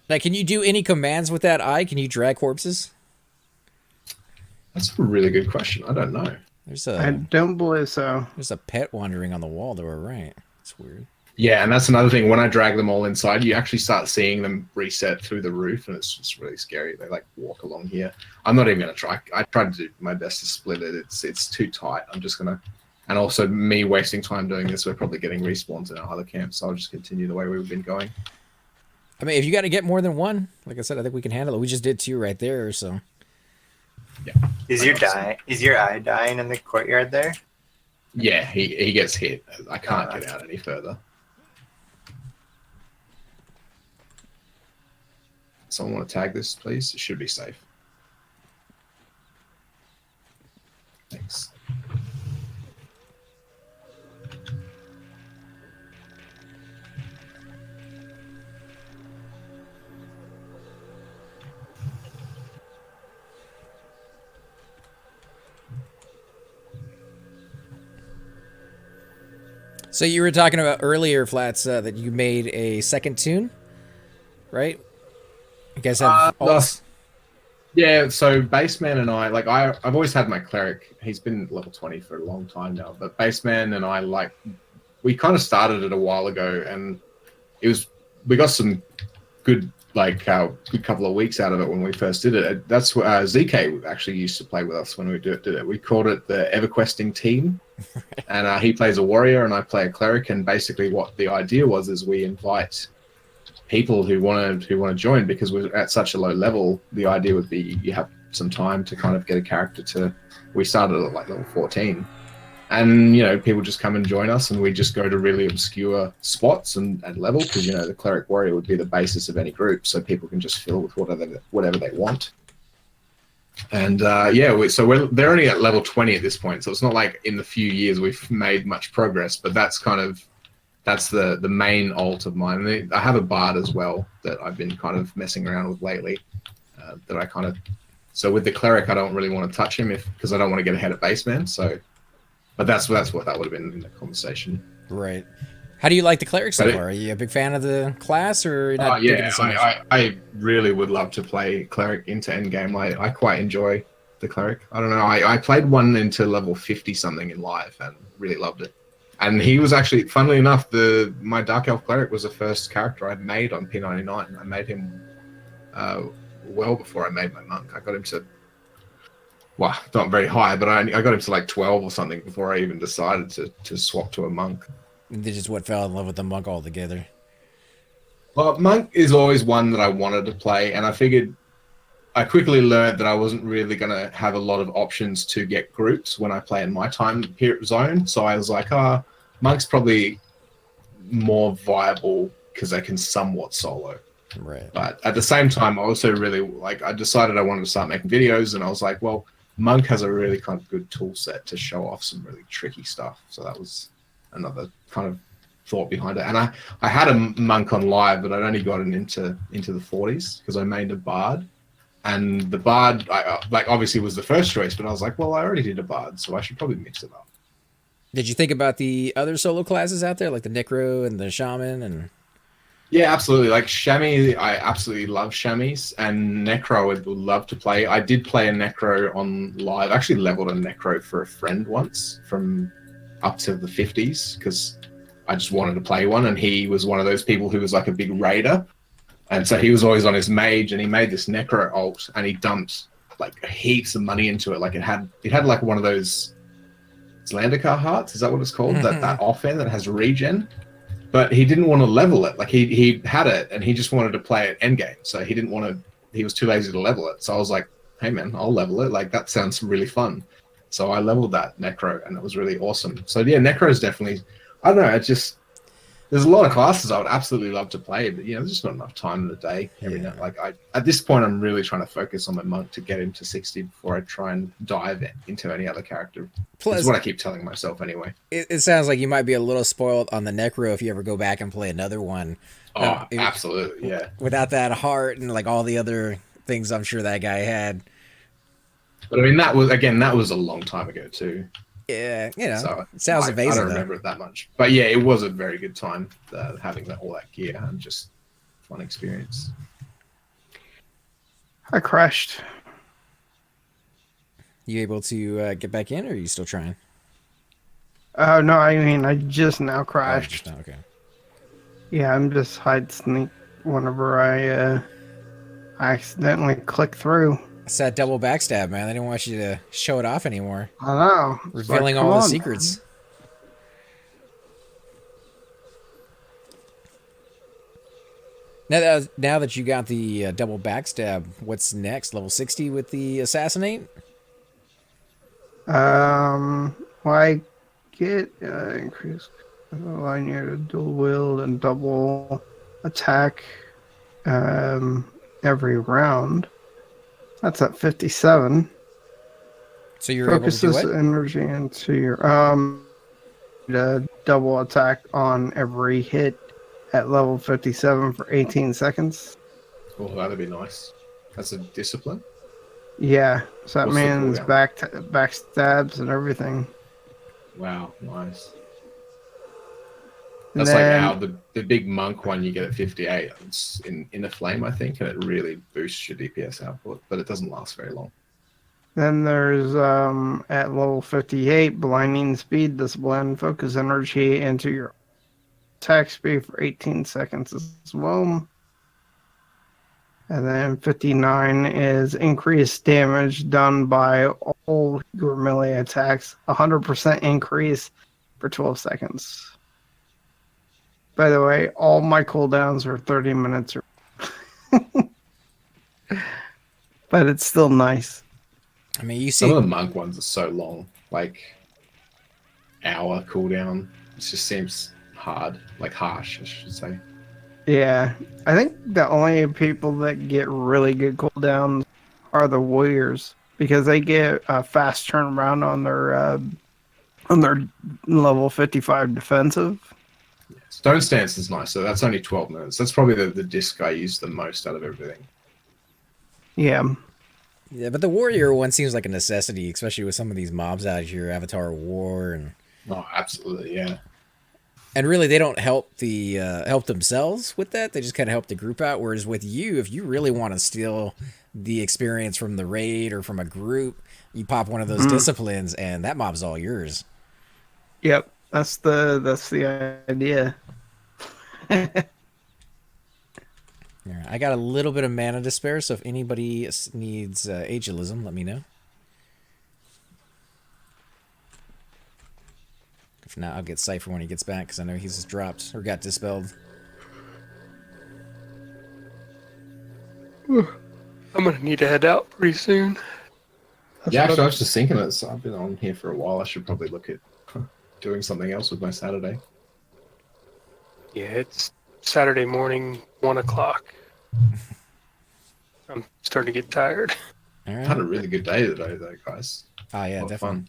Now, can you do any commands with that eye? Can you drag corpses? That's a really good question. I don't know. There's I a don't believe so. pet wandering on the wall to our right. It's weird. Yeah, and that's another thing. When I drag them all inside, you actually start seeing them reset through the roof, and it's just really scary. They like walk along here. I'm not even gonna try. I tried to do my best to split it. It's too tight. I'm just gonna, and also me wasting time doing this. We're probably getting respawns in our other camps, so I'll just continue the way we've been going. I mean, if you got to get more than one, like I said, I think we can handle it. We just did 2 right there, so. Yeah. Is your eye dying in the courtyard there? Yeah, he gets hit. I can't get out any further. Someone want to tag this, please? It should be safe. Thanks. So you were talking about earlier, Flats, that you made a second tune, right? You guys have alts? Yeah, so Baseman and I, like, I've always had my Cleric. He's been level 20 for a long time now, but Baseman and I, like, we kind of started it a while ago, and we got some good, like, good couple of weeks out of it when we first did it. That's what ZK actually used to play with us when we did it. We called it the Everquesting team, and he plays a warrior and I play a Cleric, and basically what the idea was is we invite people who want to join, because we're at such a low level. The idea would be you have some time to kind of get a character to. We started at like level 14, and people just come and join us, and we just go to really obscure spots and level, because the Cleric Warrior would be the basis of any group, so people can just fill with whatever they want. And they're only at level 20 at this point, so it's not like in the few years we've made much progress, but that's the main alt of mine. And I have a bard as well that I've been kind of messing around with lately. So with the Cleric, I don't really want to touch him because I don't want to get ahead of Baseman. So, but that's what that would have been in the conversation. Right. How do you like the Cleric so far? Are you a big fan of the class, or you're not digging it so much? I really would love to play Cleric into endgame. I quite enjoy the Cleric. I don't know. I played one into level 50 something in live and really loved it. And he was actually, funnily enough, my Dark Elf Cleric was the first character I'd made on P99. I made him well before I made my monk. I got him to, well, not very high, but I got him to like 12 or something before I even decided to swap to a monk. They just fell in love with the monk altogether. Well, monk is always one that I wanted to play, and I quickly learned that I wasn't really going to have a lot of options to get groups when I play in my time zone. So I was like, monk's probably more viable because I can somewhat solo. Right. But at the same time, I also really I decided I wanted to start making videos, and I was like, well, monk has a really kind of good tool set to show off some really tricky stuff. So that was another kind of thought behind it. And I had a monk on live, but I'd only gotten into the 40s because I made a bard. And the bard, obviously was the first choice, but I was like, well, I already did a bard, so I should probably mix it up. Did you think about the other solo classes out there, like the Necro and the Shaman? And yeah, absolutely. Like Chamois, I absolutely love Chamois, and Necro I would love to play. I did play a Necro on live. I actually leveled a Necro for a friend once from up to the 50s because I just wanted to play one, and he was one of those people who was like a big raider. And so he was always on his mage, and he made this Necro alt, and he dumped like heaps of money into it. Like it had like one of those Zlandicar hearts. Is that what it's called? that offhand that has regen. But he didn't want to level it. Like he had it and he just wanted to play it endgame. So he didn't want to. He was too lazy to level it. So I was like, hey man, I'll level it. Like that sounds really fun. So I leveled that Necro and it was really awesome. So yeah, Necro is definitely. I don't know. It just there's a lot of classes I would absolutely love to play, but there's just not enough time in the day. At this point, I'm really trying to focus on my monk to get him to 60 before I try and dive into any other character. Plus, that's what I keep telling myself anyway. It sounds like you might be a little spoiled on the Necro if you ever go back and play another one. Oh, absolutely, yeah. Without that heart and like all the other things I'm sure that guy had. But I mean, that was a long time ago too. Yeah, so it sounds amazing. I don't remember it that much, but yeah, it was a very good time having all that gear and just fun experience. I crashed. You able to get back in, or are you still trying? Oh no, I mean I just now crashed. Oh, okay. Yeah, I'm just hide sneak whenever I accidentally click through. It's that double backstab, man. They didn't want you to show it off anymore. I know. Revealing all the secrets. Now that you got the double backstab, what's next? Level 60 with the assassinate? I get increased line here to dual wield and double attack every round. That's at 57. So you're able to do what? Focuses energy into your the double attack on every hit at level 57 for 18 seconds. Oh, that'd be nice. That's a discipline. Yeah, so that What's the means cooldown? backstabs and everything. Wow, nice. And That's then, like the big monk one you get at 58. It's in a flame, I think, and it really boosts your DPS output, but it doesn't last very long. Then there's at level 58, blinding speed, discipline, focus energy into your attack speed for 18 seconds as well. And then 59 is increased damage done by all your melee attacks, 100% increase for 12 seconds. By the way, all my cooldowns are 30 minutes. But it's still nice. I mean, you see... Some of the monk ones are so long, like hour cooldown. It just seems hard, like harsh, I should say. Yeah, I think the only people that get really good cooldowns are the warriors because they get a fast turnaround on their level 55 defensive. Stone Stance is nice, so that's only 12 minutes. That's probably the disc I use the most out of everything. Yeah. Yeah, but the warrior one seems like a necessity, especially with some of these mobs out here, Avatar War and... Oh, absolutely, yeah. And really, they don't help help themselves with that. They just kind of help the group out. Whereas with you, if you really want to steal the experience from the raid or from a group, you pop one of those disciplines, and that mob's all yours. Yep, that's the idea. Yeah, I got a little bit of mana to spare, so if anybody needs agilism, let me know. If not, I'll get Cypher when he gets back, because I know he's just dropped or got dispelled. I'm going to need to head out pretty soon. Yeah, actually, I was just thinking that I've been on here for a while. I should probably look at doing something else with my Saturday. Yeah, it's Saturday morning, 1 o'clock. I'm starting to get tired. All right. I had a really good day today, though, guys. Oh, yeah, definitely. Fun.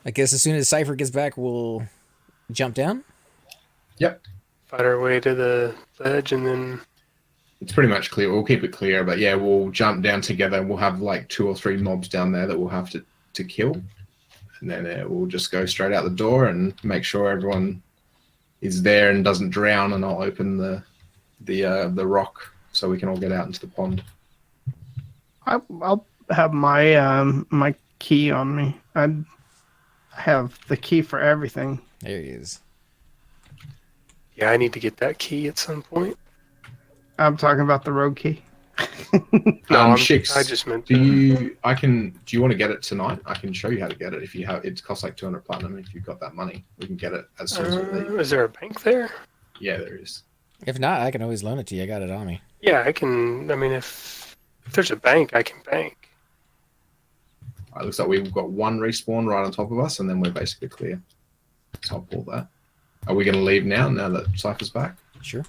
I guess as soon as Cypher gets back, we'll jump down? Yep. Fight our way to the ledge and then... It's pretty much clear. We'll keep it clear, but yeah, we'll jump down together. We'll have like 2 or 3 mobs down there that we'll have to kill. And then we'll just go straight out the door and make sure everyone is there and doesn't drown, and I'll open the rock so we can all get out into the pond. I'll have my my key on me. I have the key for everything. There he is. Yeah, I need to get that key at some point. I'm talking about the road key. No, Shix, I just meant. do you want to get it tonight? I can show you how to get it if you have. It costs like 200 platinum. If you've got that money, we can get it as soon as we leave. Is there a bank there? Yeah, there is. If not, I can always loan it to you. I got it on me. Yeah, I can. I mean, if there's a bank, I can bank. It looks like we've got one respawn right on top of us, and then we're basically clear. So I'll pull that. Are we going to leave now that Cypher's back? Sure.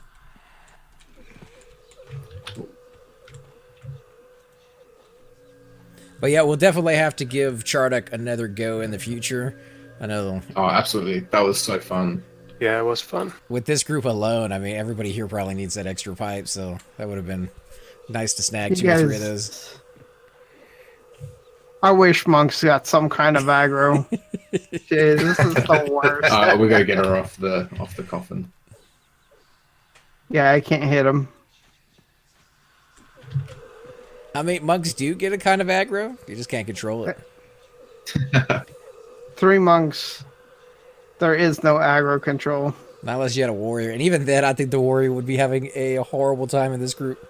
But yeah, we'll definitely have to give Charduk another go in the future. I know. Oh, absolutely. That was so fun. Yeah, it was fun. With this group alone, I mean, everybody here probably needs that extra pipe, so that would have been nice to snag 2 or 3 of those. I wish Monk's got some kind of aggro. Jeez, this is the worst. We gotta get her off the coffin. Yeah, I can't hit him. I mean, monks do get a kind of aggro. You just can't control it. 3 monks. There is no aggro control. Not unless you had a warrior. And even then, I think the warrior would be having a horrible time in this group.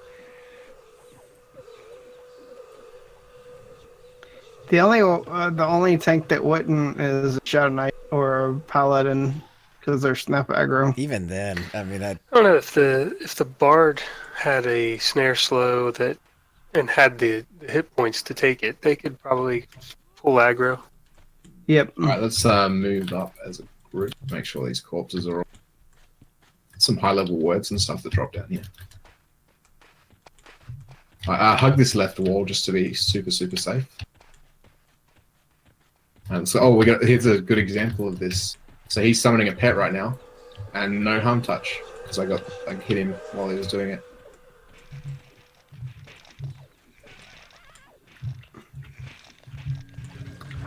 The only tank that wouldn't is a Shadow Knight or a Paladin because they're snap aggro. Even then, I mean, that. I don't know if the bard had a snare slow and had the hit points to take it, they could probably pull aggro. Yep. All right, let's move up as a group. Make sure these corpses are all some high-level words and stuff that drop down here. Hug this left wall just to be super, super safe. And so, here's a good example of this. So he's summoning a pet right now, and no harm touch because I hit him while he was doing it.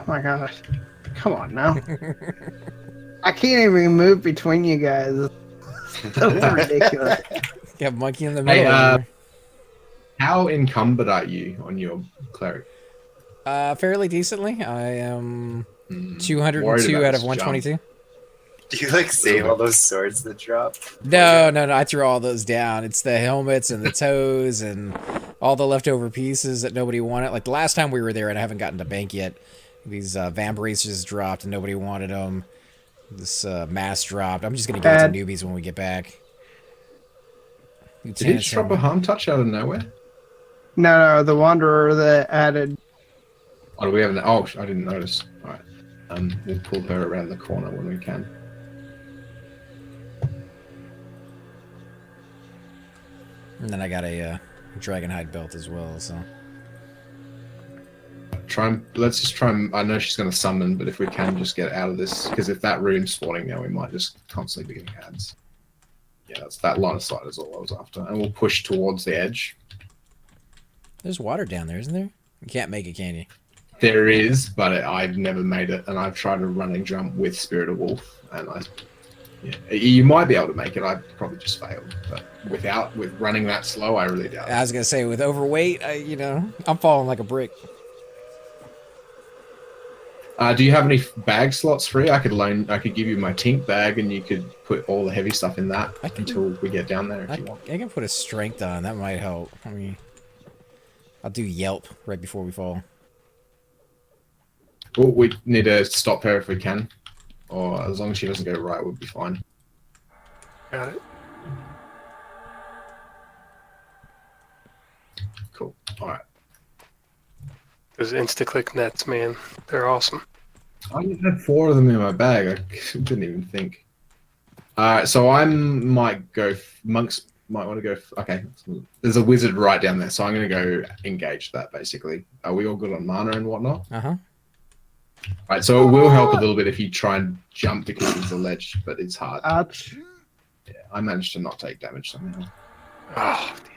Oh my gosh. Come on now. I can't even move between you guys. That's ridiculous. You have monkey in the Hey, middle. how encumbered are you on your cleric? Fairly decently. I am Worried 202 about out of this 122. Do you like save all those swords that drop? No. I threw all those down. It's the helmets and the toes and all the leftover pieces that nobody wanted. Like the last time we were there, and I haven't gotten to bank yet. These Van Braces dropped and nobody wanted them. This mask dropped. I'm just gonna give it to newbies when we get back. Did he just drop a harm touch out of nowhere? No, the Wanderer that added. Oh, do we have? Oh, I didn't notice. All right, we'll pull her around the corner when we can. And then I got a Dragonhide belt as well. So Let's just try and. I know she's going to summon, but if we can just get out of this, because if that room's spawning now, we might just constantly be getting ads. Yeah, that's that line of sight is all I was after, and we'll push towards the edge. there's water down there, isn't there? You can't make it, can you? There is, but I've never made it, and I've tried a running jump with Spirit of Wolf, and you might be able to make it. I probably just failed, but with running that slow, I really doubt it. I was gonna say with overweight, I'm falling like a brick. Do you have any bag slots free? I could give you my tink bag, and you could put all the heavy stuff in that until we get down there. If you want. I can put a strength on. That might help. I mean, I'll do Yelp right before we fall. Well, we need to stop her if we can, or as long as she doesn't go right, we'll be fine. Got it. Cool. All right. Those insta-click nets, man, they're awesome. I had 4 of them in my bag. I didn't even think. Alright, so I might go. Monks might want to go. Okay, there's a wizard right down there, so I'm going to go engage that. Basically, are we all good on mana and whatnot? Right, so it will help a little bit if you try and jump because there's a ledge, but it's hard. Ouch. Yeah, I managed to not take damage somehow. Oh, damn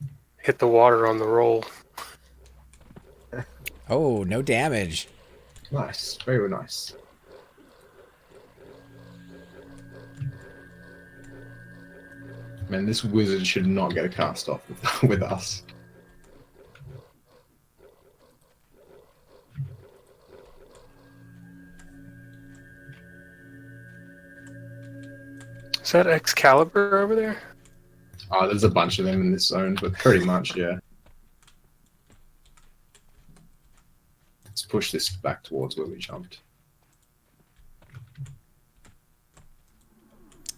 it! Hit the water on the roll. Oh, no damage. Nice, very nice. Man, this wizard should not get a cast off with us. Is that Excalibur over there? Oh, there's a bunch of them in this zone, but pretty much, yeah. Let's push this back towards where we jumped.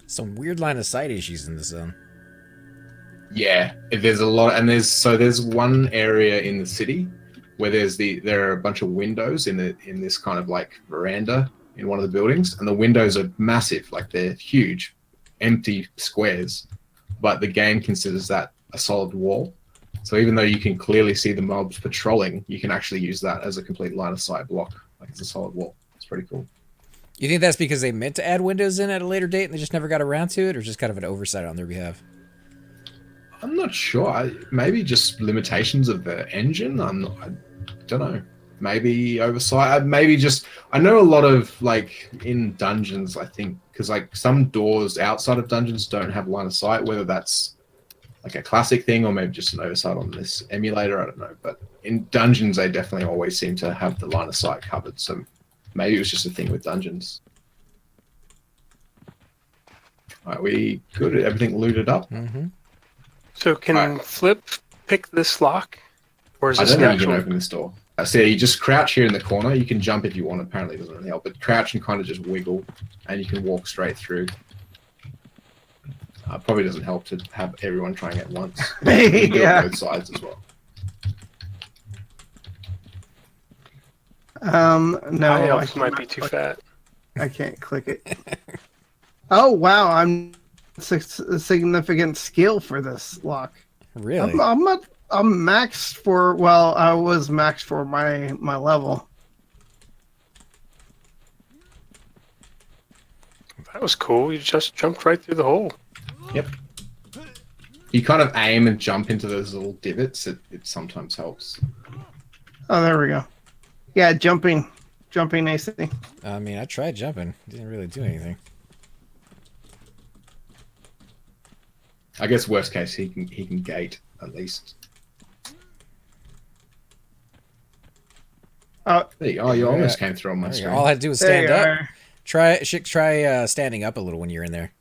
Some weird line of sight issues in the zone. Yeah, there's a lot, and there's one area in the city where there are a bunch of windows in this kind of like veranda in one of the buildings, and the windows are massive, like they're huge, empty squares, but the game considers that a solid wall. So even though you can clearly see the mobs patrolling, you can actually use that as a complete line of sight block, like it's a solid wall. It's pretty cool. You think that's because they meant to add windows in at a later date and they just never got around to it, or just kind of an oversight on their behalf? I'm not sure. Maybe just limitations of the engine. I don't know. Maybe oversight. Maybe just. I know a lot of like in dungeons. I think because like some doors outside of dungeons don't have line of sight. Whether that's like a classic thing or maybe just an oversight on this emulator. I don't know. But in dungeons, they definitely always seem to have the line of sight covered. So maybe it was just a thing with dungeons. All right, we good? Everything looted up. Mm-hmm. So can Flip pick this lock? Or is I this don't think you natural? can open this door. So you just crouch here in the corner. You can jump if you want. Apparently it doesn't really help. But crouch and kind of just wiggle. And you can walk straight through. Probably doesn't help to have everyone trying at once. You can do it on Yeah. both sides as well. No, High I elf might be cannot too click- fat. I can't click it. Oh wow, I'm a significant skill for this lock. Really? I'm maxed for. Well, I was maxed for my level. That was cool. You just jumped right through the hole. Yep. You kind of aim and jump into those little divots. It sometimes helps. Oh, there we go. Yeah, jumping AC. I mean, I tried jumping. Didn't really do anything. I guess worst case he can gate at least. Oh, There you go. Oh, you almost came through on my There you screen. go. All I had to do was there stand you up. are. Try standing up a little when you're in there.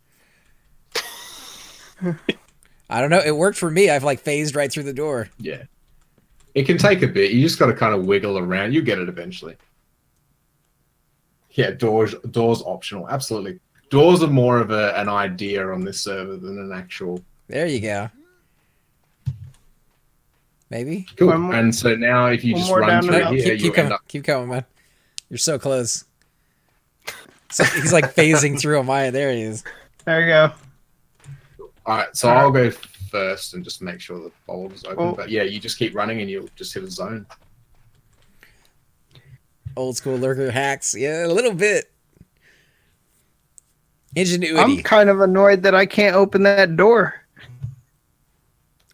I don't know. It worked for me. I've like phased right through the door. Yeah. It can take a bit. You just got to kind of wiggle around. You get it eventually. Yeah, doors optional. Absolutely. Doors are more of an idea on this server than an actual. There you go. Maybe. Cool. One more- And so now if you one just more run down through the- here, keep you coming. end up. Keep coming, man. You're so close. So he's like phasing through on mine. There he is. There you go. All right, so I'll go first and just make sure the bulb is open. Oh. But yeah, you just keep running and you'll just hit a zone. Old school lurker hacks. Yeah, a little bit. Ingenuity. I'm kind of annoyed that I can't open that door.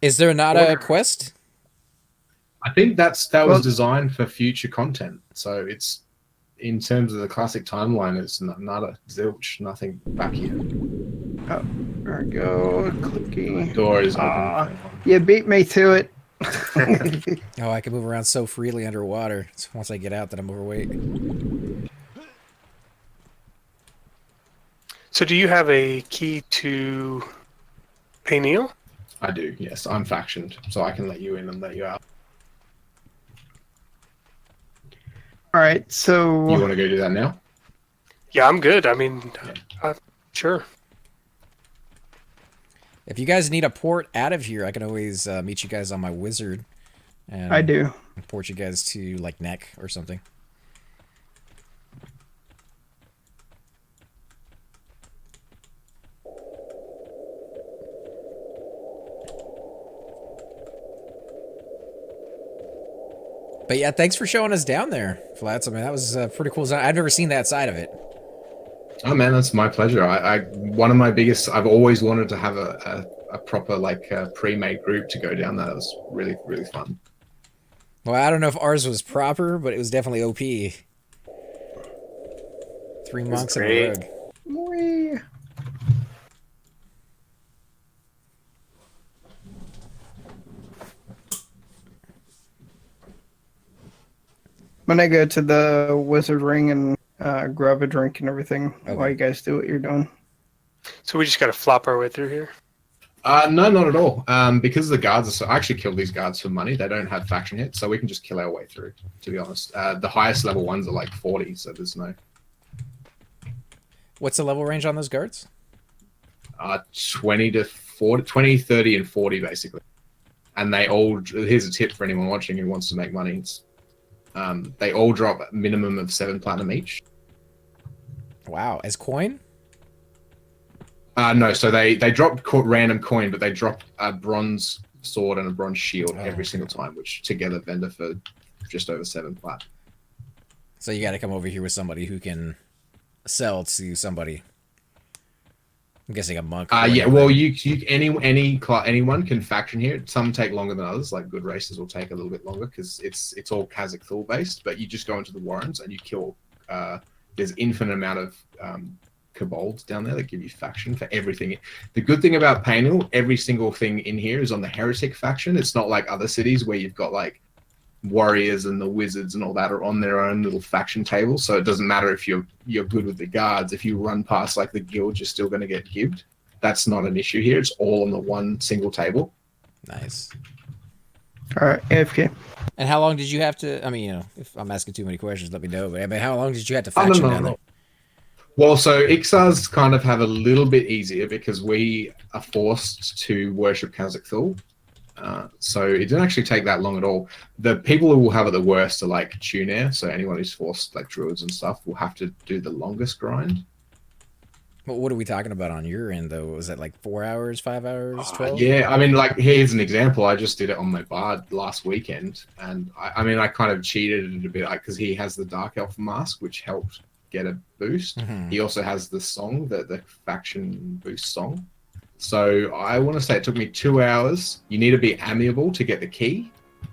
Is there not a quest? I think that was Well- designed for future content. So it's in terms of the classic timeline, it's not a zilch, nothing back here. Oh, there we go. Clicky. Door is Ah. open. You beat me to it. Oh, I can move around so freely underwater. It's once I get out that I'm overweight. So do you have a key to Payneal? I do, yes. I'm factioned, so I can let you in and let you out. All right, so You want to go do that now? Yeah, I'm good. I mean, sure. If you guys need a port out of here, I can always meet you guys on my wizard. And I do. port you guys to like Neck or something. But yeah, thanks for showing us down there, Flats. I mean, that was pretty cool. I've never seen that side of it. Oh man, that's my pleasure. One of my biggest. I've always wanted to have a proper like pre-made group to go down there. It was really really fun. Well, I don't know if ours was proper, but it was definitely OP. 3 monks and a great. rogue. Whee. I'm gonna go to the wizard ring and grab a drink and everything Okay. while you guys do what you're doing. So we just got to flop our way through here. No, not at all. Because the guards are so, I actually killed these guards for money. They don't have faction hits, so we can just kill our way through. To be honest, the highest level ones are like 40, so there's no. What's the level range on those guards? 20 to 40, 20, 30, and 40 basically. And they all. Here's a tip for anyone watching who wants to make money. It's, they all drop a minimum of 7 platinum each. Wow, as coin? No, so they drop random coin, but they drop a bronze sword and a bronze shield every single time, which together vendor for just over 7 plat. So you got to come over here with somebody who can sell to somebody. I'm guessing a monk. Yeah, well, anyone can faction here. Some take longer than others. Like good races will take a little bit longer because it's all Kazakh Thul based. But you just go into the warrens and you kill. There's infinite amount of kobolds down there that give you faction for everything. The good thing about Painel, every single thing in here is on the heretic faction. It's not like other cities where you've got like warriors and the wizards and all that are on their own little faction table. So it doesn't matter if you're good with the guards. If you run past like the guild, you're still going to get gibbed. That's not an issue here. It's all on the one single table. Nice. All right, AFK. And how long did you have to? I mean, you know, if I'm asking too many questions, let me know. But I mean, how long did you have to faction down there? Well, so Ixars kind of have a little bit easier because we are forced to worship Kazakh Thul. So it didn't actually take that long at all. The people who will have it the worst are like Tunair. So anyone who's forced, like druids and stuff, will have to do the longest grind. Well, what are we talking about on your end, though? Was that like 4 hours, 5 hours, 12? Yeah, I mean, like, here's an example. I just did it on my bard last weekend. And I kind of cheated it a bit because he has the Dark Elf mask, which helped get a boost. He also has the song, the faction boost song. So I want to say it took me 2 hours. You need to be amiable to get the key.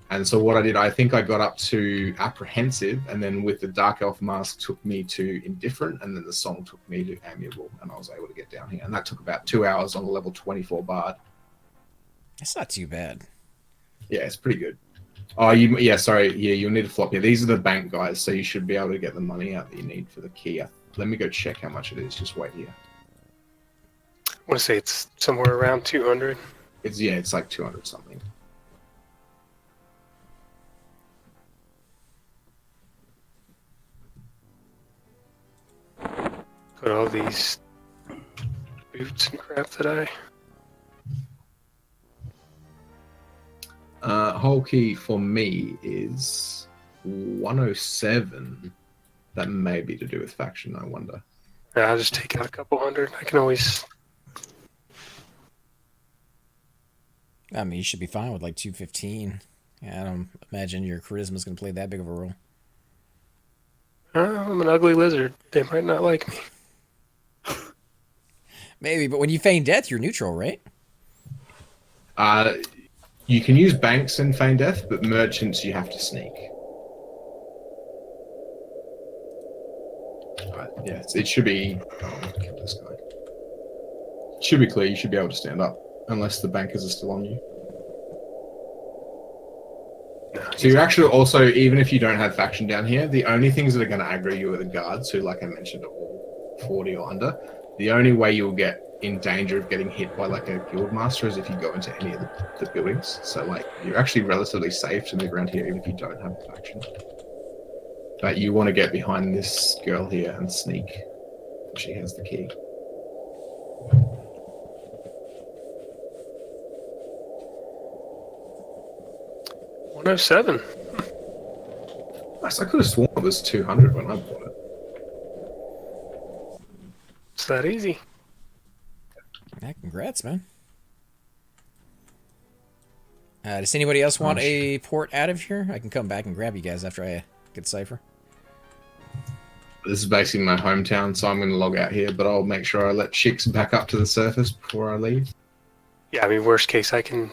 And so what I did, I think I got up to apprehensive, and then with the Dark Elf mask took me to indifferent, and then the song took me to amiable, and I was able to get down here. And that took about 2 hours on a level 24 bard. That's not too bad. Yeah, it's pretty good. Oh, you'll need a flop here. These are the bank guys, so you should be able to get the money out that you need for the key. Let me go check how much it is. Just wait here. I want to say it's somewhere around 200. It's like 200 something. Got all these boots and crap that Whole key for me is 107. That may be to do with faction, I wonder. I'll just take out a couple hundred. I can always... I mean, you should be fine with like 215. Yeah, I don't imagine your charisma's going to play that big of a role. I'm an ugly lizard. They might not like me. Maybe, but when you feign death, you're neutral, right? You can use banks in feign death, but merchants you have to sneak. Yeah, it should be. Oh, kill this guy. It should be clear. You should be able to stand up, unless the bankers are still on you. So you're actually also, even if you don't have faction down here, the only things that are going to aggro you are the guards, who, like I mentioned, are all 40 or under. The only way you'll get in danger of getting hit by like a guild master is if you go into any of the buildings. So like you're actually relatively safe to move around here even if you don't have a faction. But you want to get behind this girl here and sneak. She has the key. $107. Nice. I could have sworn it was 200 when I bought it. It's that easy. Yeah, congrats, man. Does anybody else want a port out of here? I can come back and grab you guys after I get Cypher. This is basically my hometown, so I'm going to log out here, but I'll make sure I let chicks back up to the surface before I leave. Yeah, I mean, worst case, I can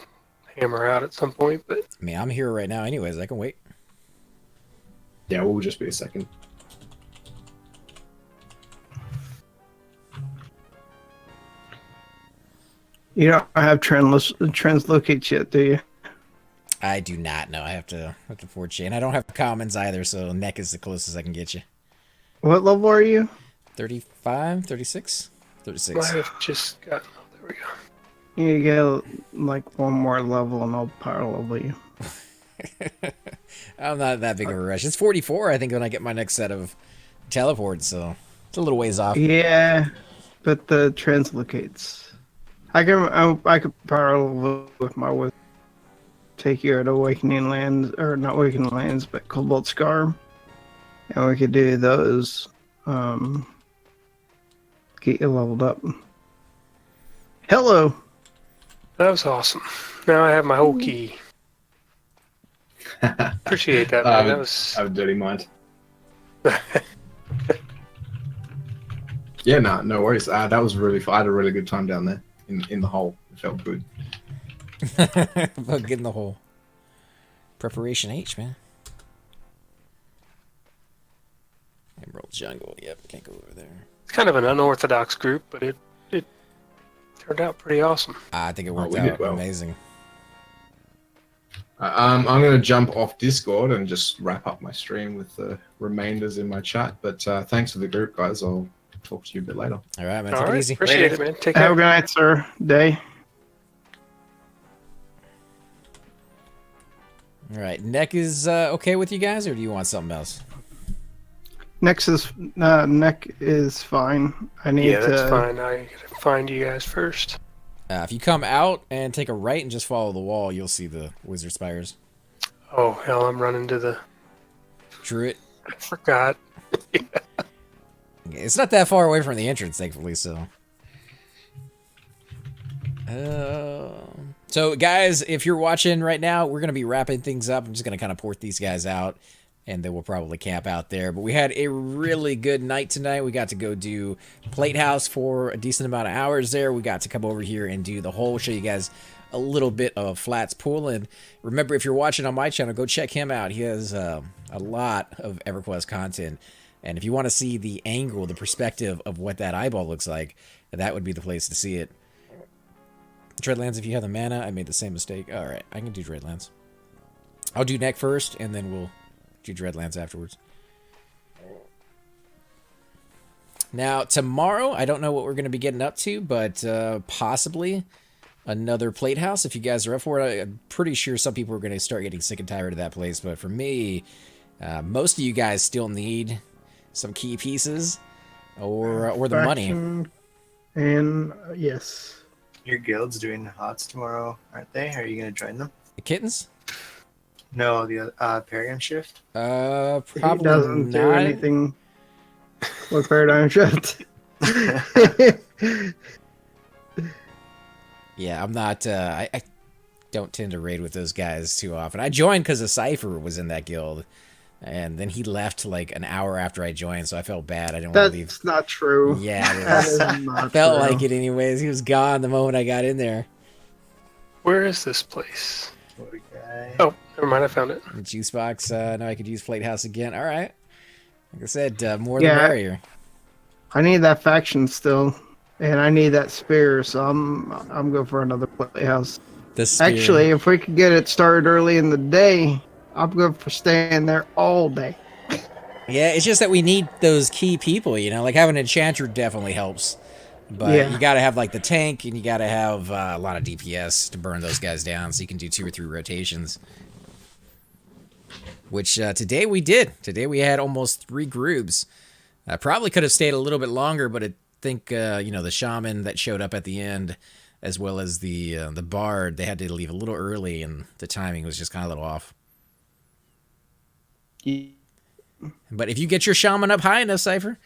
hammer out at some point, but... I mean, I'm here right now anyways. I can wait. Yeah, we'll just be a second. You don't have translocate yet, do you? I do not know. I have to forge you. And I don't have commons either, so neck is the closest I can get you. What level are you? 35, 36? 36. I have just got... Oh, there we go. You get like one more level and I'll power level you. I'm not that big of a rush. It's 44, I think, when I get my next set of teleports, so it's a little ways off. Yeah, but the translocates. I could power level with my wizard. Take you at Awakening Lands, or not Awakening Lands, but Cobalt Scar, and we could do those. Get you leveled up. Hello. That was awesome. Now I have my whole key. Appreciate that, man. That was. I have a dirty mind. Yeah, no worries. That was really fun. I had a really good time down there in the hole. It felt good. About getting the whole preparation H, man. Emerald Jungle. Yep, can't go over there. It's kind of an unorthodox group, but it turned out pretty awesome. I think it worked we did out well. amazing. I'm going to jump off Discord and just wrap up my stream with the remainders in my chat. But thanks for the group, guys. I'll talk to you a bit later. All right, man. All Take it right, easy. appreciate it, man. Take Have a care. good night, sir. Day. All right, neck is okay with you guys, or do you want something else? Neck is fine. I need Yeah, to. that's fine. I gotta find you guys first. If you come out and take a right and just follow the wall, you'll see the wizard spires. Oh hell, I'm running to the. Druid. I forgot. It's not that far away from the entrance, thankfully. So, guys, if you're watching right now, we're gonna be wrapping things up. I'm just gonna kind of port these guys out, and then we'll probably camp out there. But we had a really good night tonight. We got to go do Plate House for a decent amount of hours there. We got to come over here and do the hole, show you guys a little bit of Flats Pool. And remember, if you're watching on my channel, go check him out. He has a lot of EverQuest content. And if you want to see the angle, the perspective of what that eyeball looks like, that would be the place to see it. Dreadlands, if you have the mana, I made the same mistake. All right, I can do Dreadlands. I'll do neck first, and then we'll do Dreadlands afterwards. Now, tomorrow, I don't know what we're going to be getting up to, but possibly another Plate House. If you guys are up for it, I'm pretty sure some people are going to start getting sick and tired of that place. But for me, most of you guys still need some key pieces or the money. Faction, and yes. Your guild's doing HOTS tomorrow, aren't they? Are you going to join them? The kittens? No, the Paragon Shift. Probably He doesn't do not. anything with Paradigm Shift. Yeah, I'm not. I don't tend to raid with those guys too often. I joined because a Cypher was in that guild, and then he left like an hour after I joined, so I felt bad. I didn't want to leave. That's not true. Yeah, it That is. is not Felt true. like it anyways. He was gone the moment I got in there. Where is this place? What a guy. Oh, never mind. I found it. The juice box. Now I could use Plate House again. All right. Like I said, more the Yeah. merrier. I need that faction still, and I need that spear, so I'm going for another playhouse. The spear. Actually, if we could get it started early in the day, I'm good for staying there all day. Yeah, it's just that we need those key people. You know, like having an enchanter definitely helps. But Yeah. you got to have like the tank, and you got to have a lot of DPS to burn those guys down, so you can do 2 or 3 rotations. Which today we did. Today we had almost 3 groups. I probably could have stayed a little bit longer, but I think the shaman that showed up at the end, as well as the bard, they had to leave a little early, and the timing was just kind of a little off. But if you get your shaman up high enough, Cypher,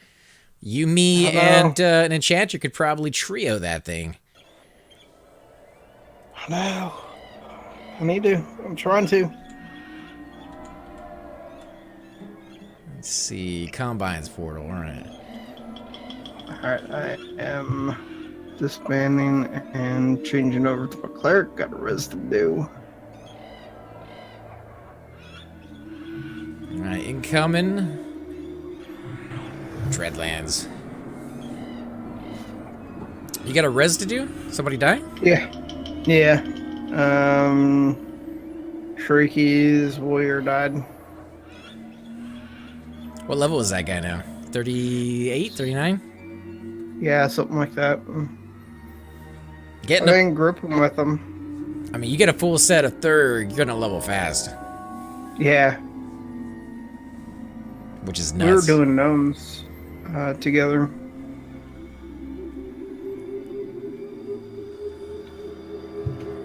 you, me, and an enchanter could probably trio that thing. I know. I need to. I'm trying to. Let's see, Combine's portal, all right. Alright, I am disbanding and changing over to a cleric. Got a res to do. All right, incoming. Dreadlands. You got a res to do? Somebody die? Yeah. Yeah. Shrieky's warrior died. What level is that guy now? 38, 39? Yeah, something like that. Getting I a, didn't group them with them. I mean, you get a full set of third, you're gonna level fast, Yeah, which is we were nuts. doing gnomes together.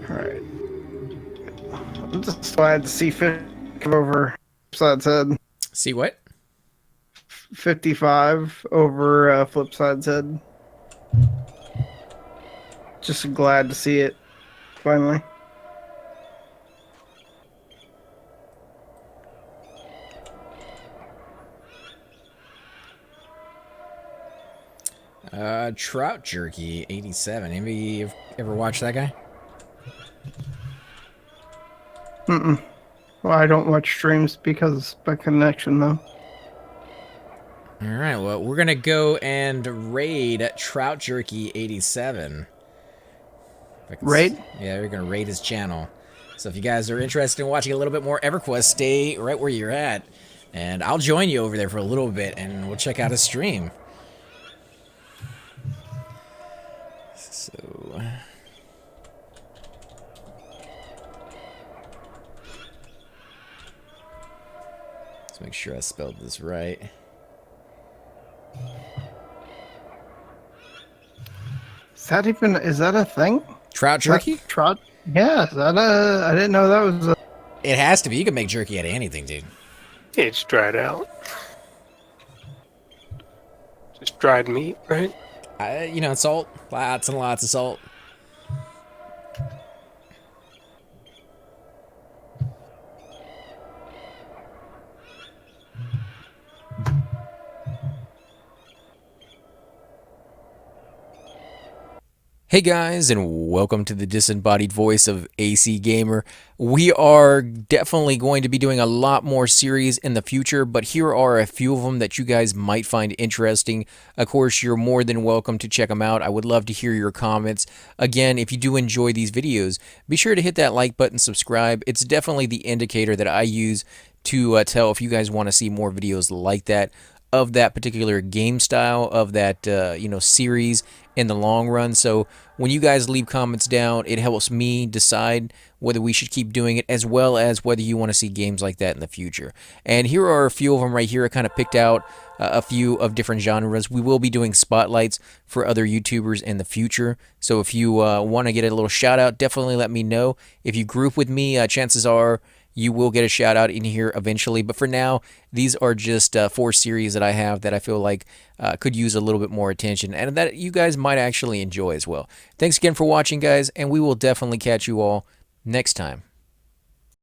All right. I'm just glad to see 50 come over. Flipside's head. See what? 55 over Flipside's head. Just glad to see it finally. Trout Jerky 87. Anybody ever watch that guy? Mm-mm. Well, I don't watch streams because of my connection, though. All right, well, we're going to go and raid Trout Jerky 87. Raid? Yeah, we're going to raid his channel. So if you guys are interested in watching a little bit more Everquest, stay right where you're at. And I'll join you over there for a little bit, and we'll check out his stream. So... let's make sure I spelled this right. Is that a thing? Trout jerky? Trout? Yeah, is that I didn't know that was a... It has to be. You can make jerky out of anything, dude. Yeah, just dry it out. Just dried meat, right? You know, salt. Lots and lots of salt. Hey guys, and welcome to the disembodied voice of AC Gamer. We are definitely going to be doing a lot more series in the future, but here are a few of them that you guys might find interesting. Of course, you're more than welcome to check them out. I would love to hear your comments. Again, if you do enjoy these videos, be sure to hit that like button, subscribe. It's definitely the indicator that I use to tell if you guys want to see more videos like that, of that particular game style, of that series in the long run. So when you guys leave comments down, it helps me decide whether we should keep doing it, as well as whether you want to see games like that in the future. And here are a few of them right here. I kind of picked out a few of different genres. We will be doing spotlights for other YouTubers in the future. So if you want to get a little shout out, definitely let me know. If you group with me, chances are you will get a shout out in here eventually. But for now, these are just 4 series that I have that I feel like could use a little bit more attention, and that you guys might actually enjoy as well. Thanks again for watching, guys, and we will definitely catch you all next time.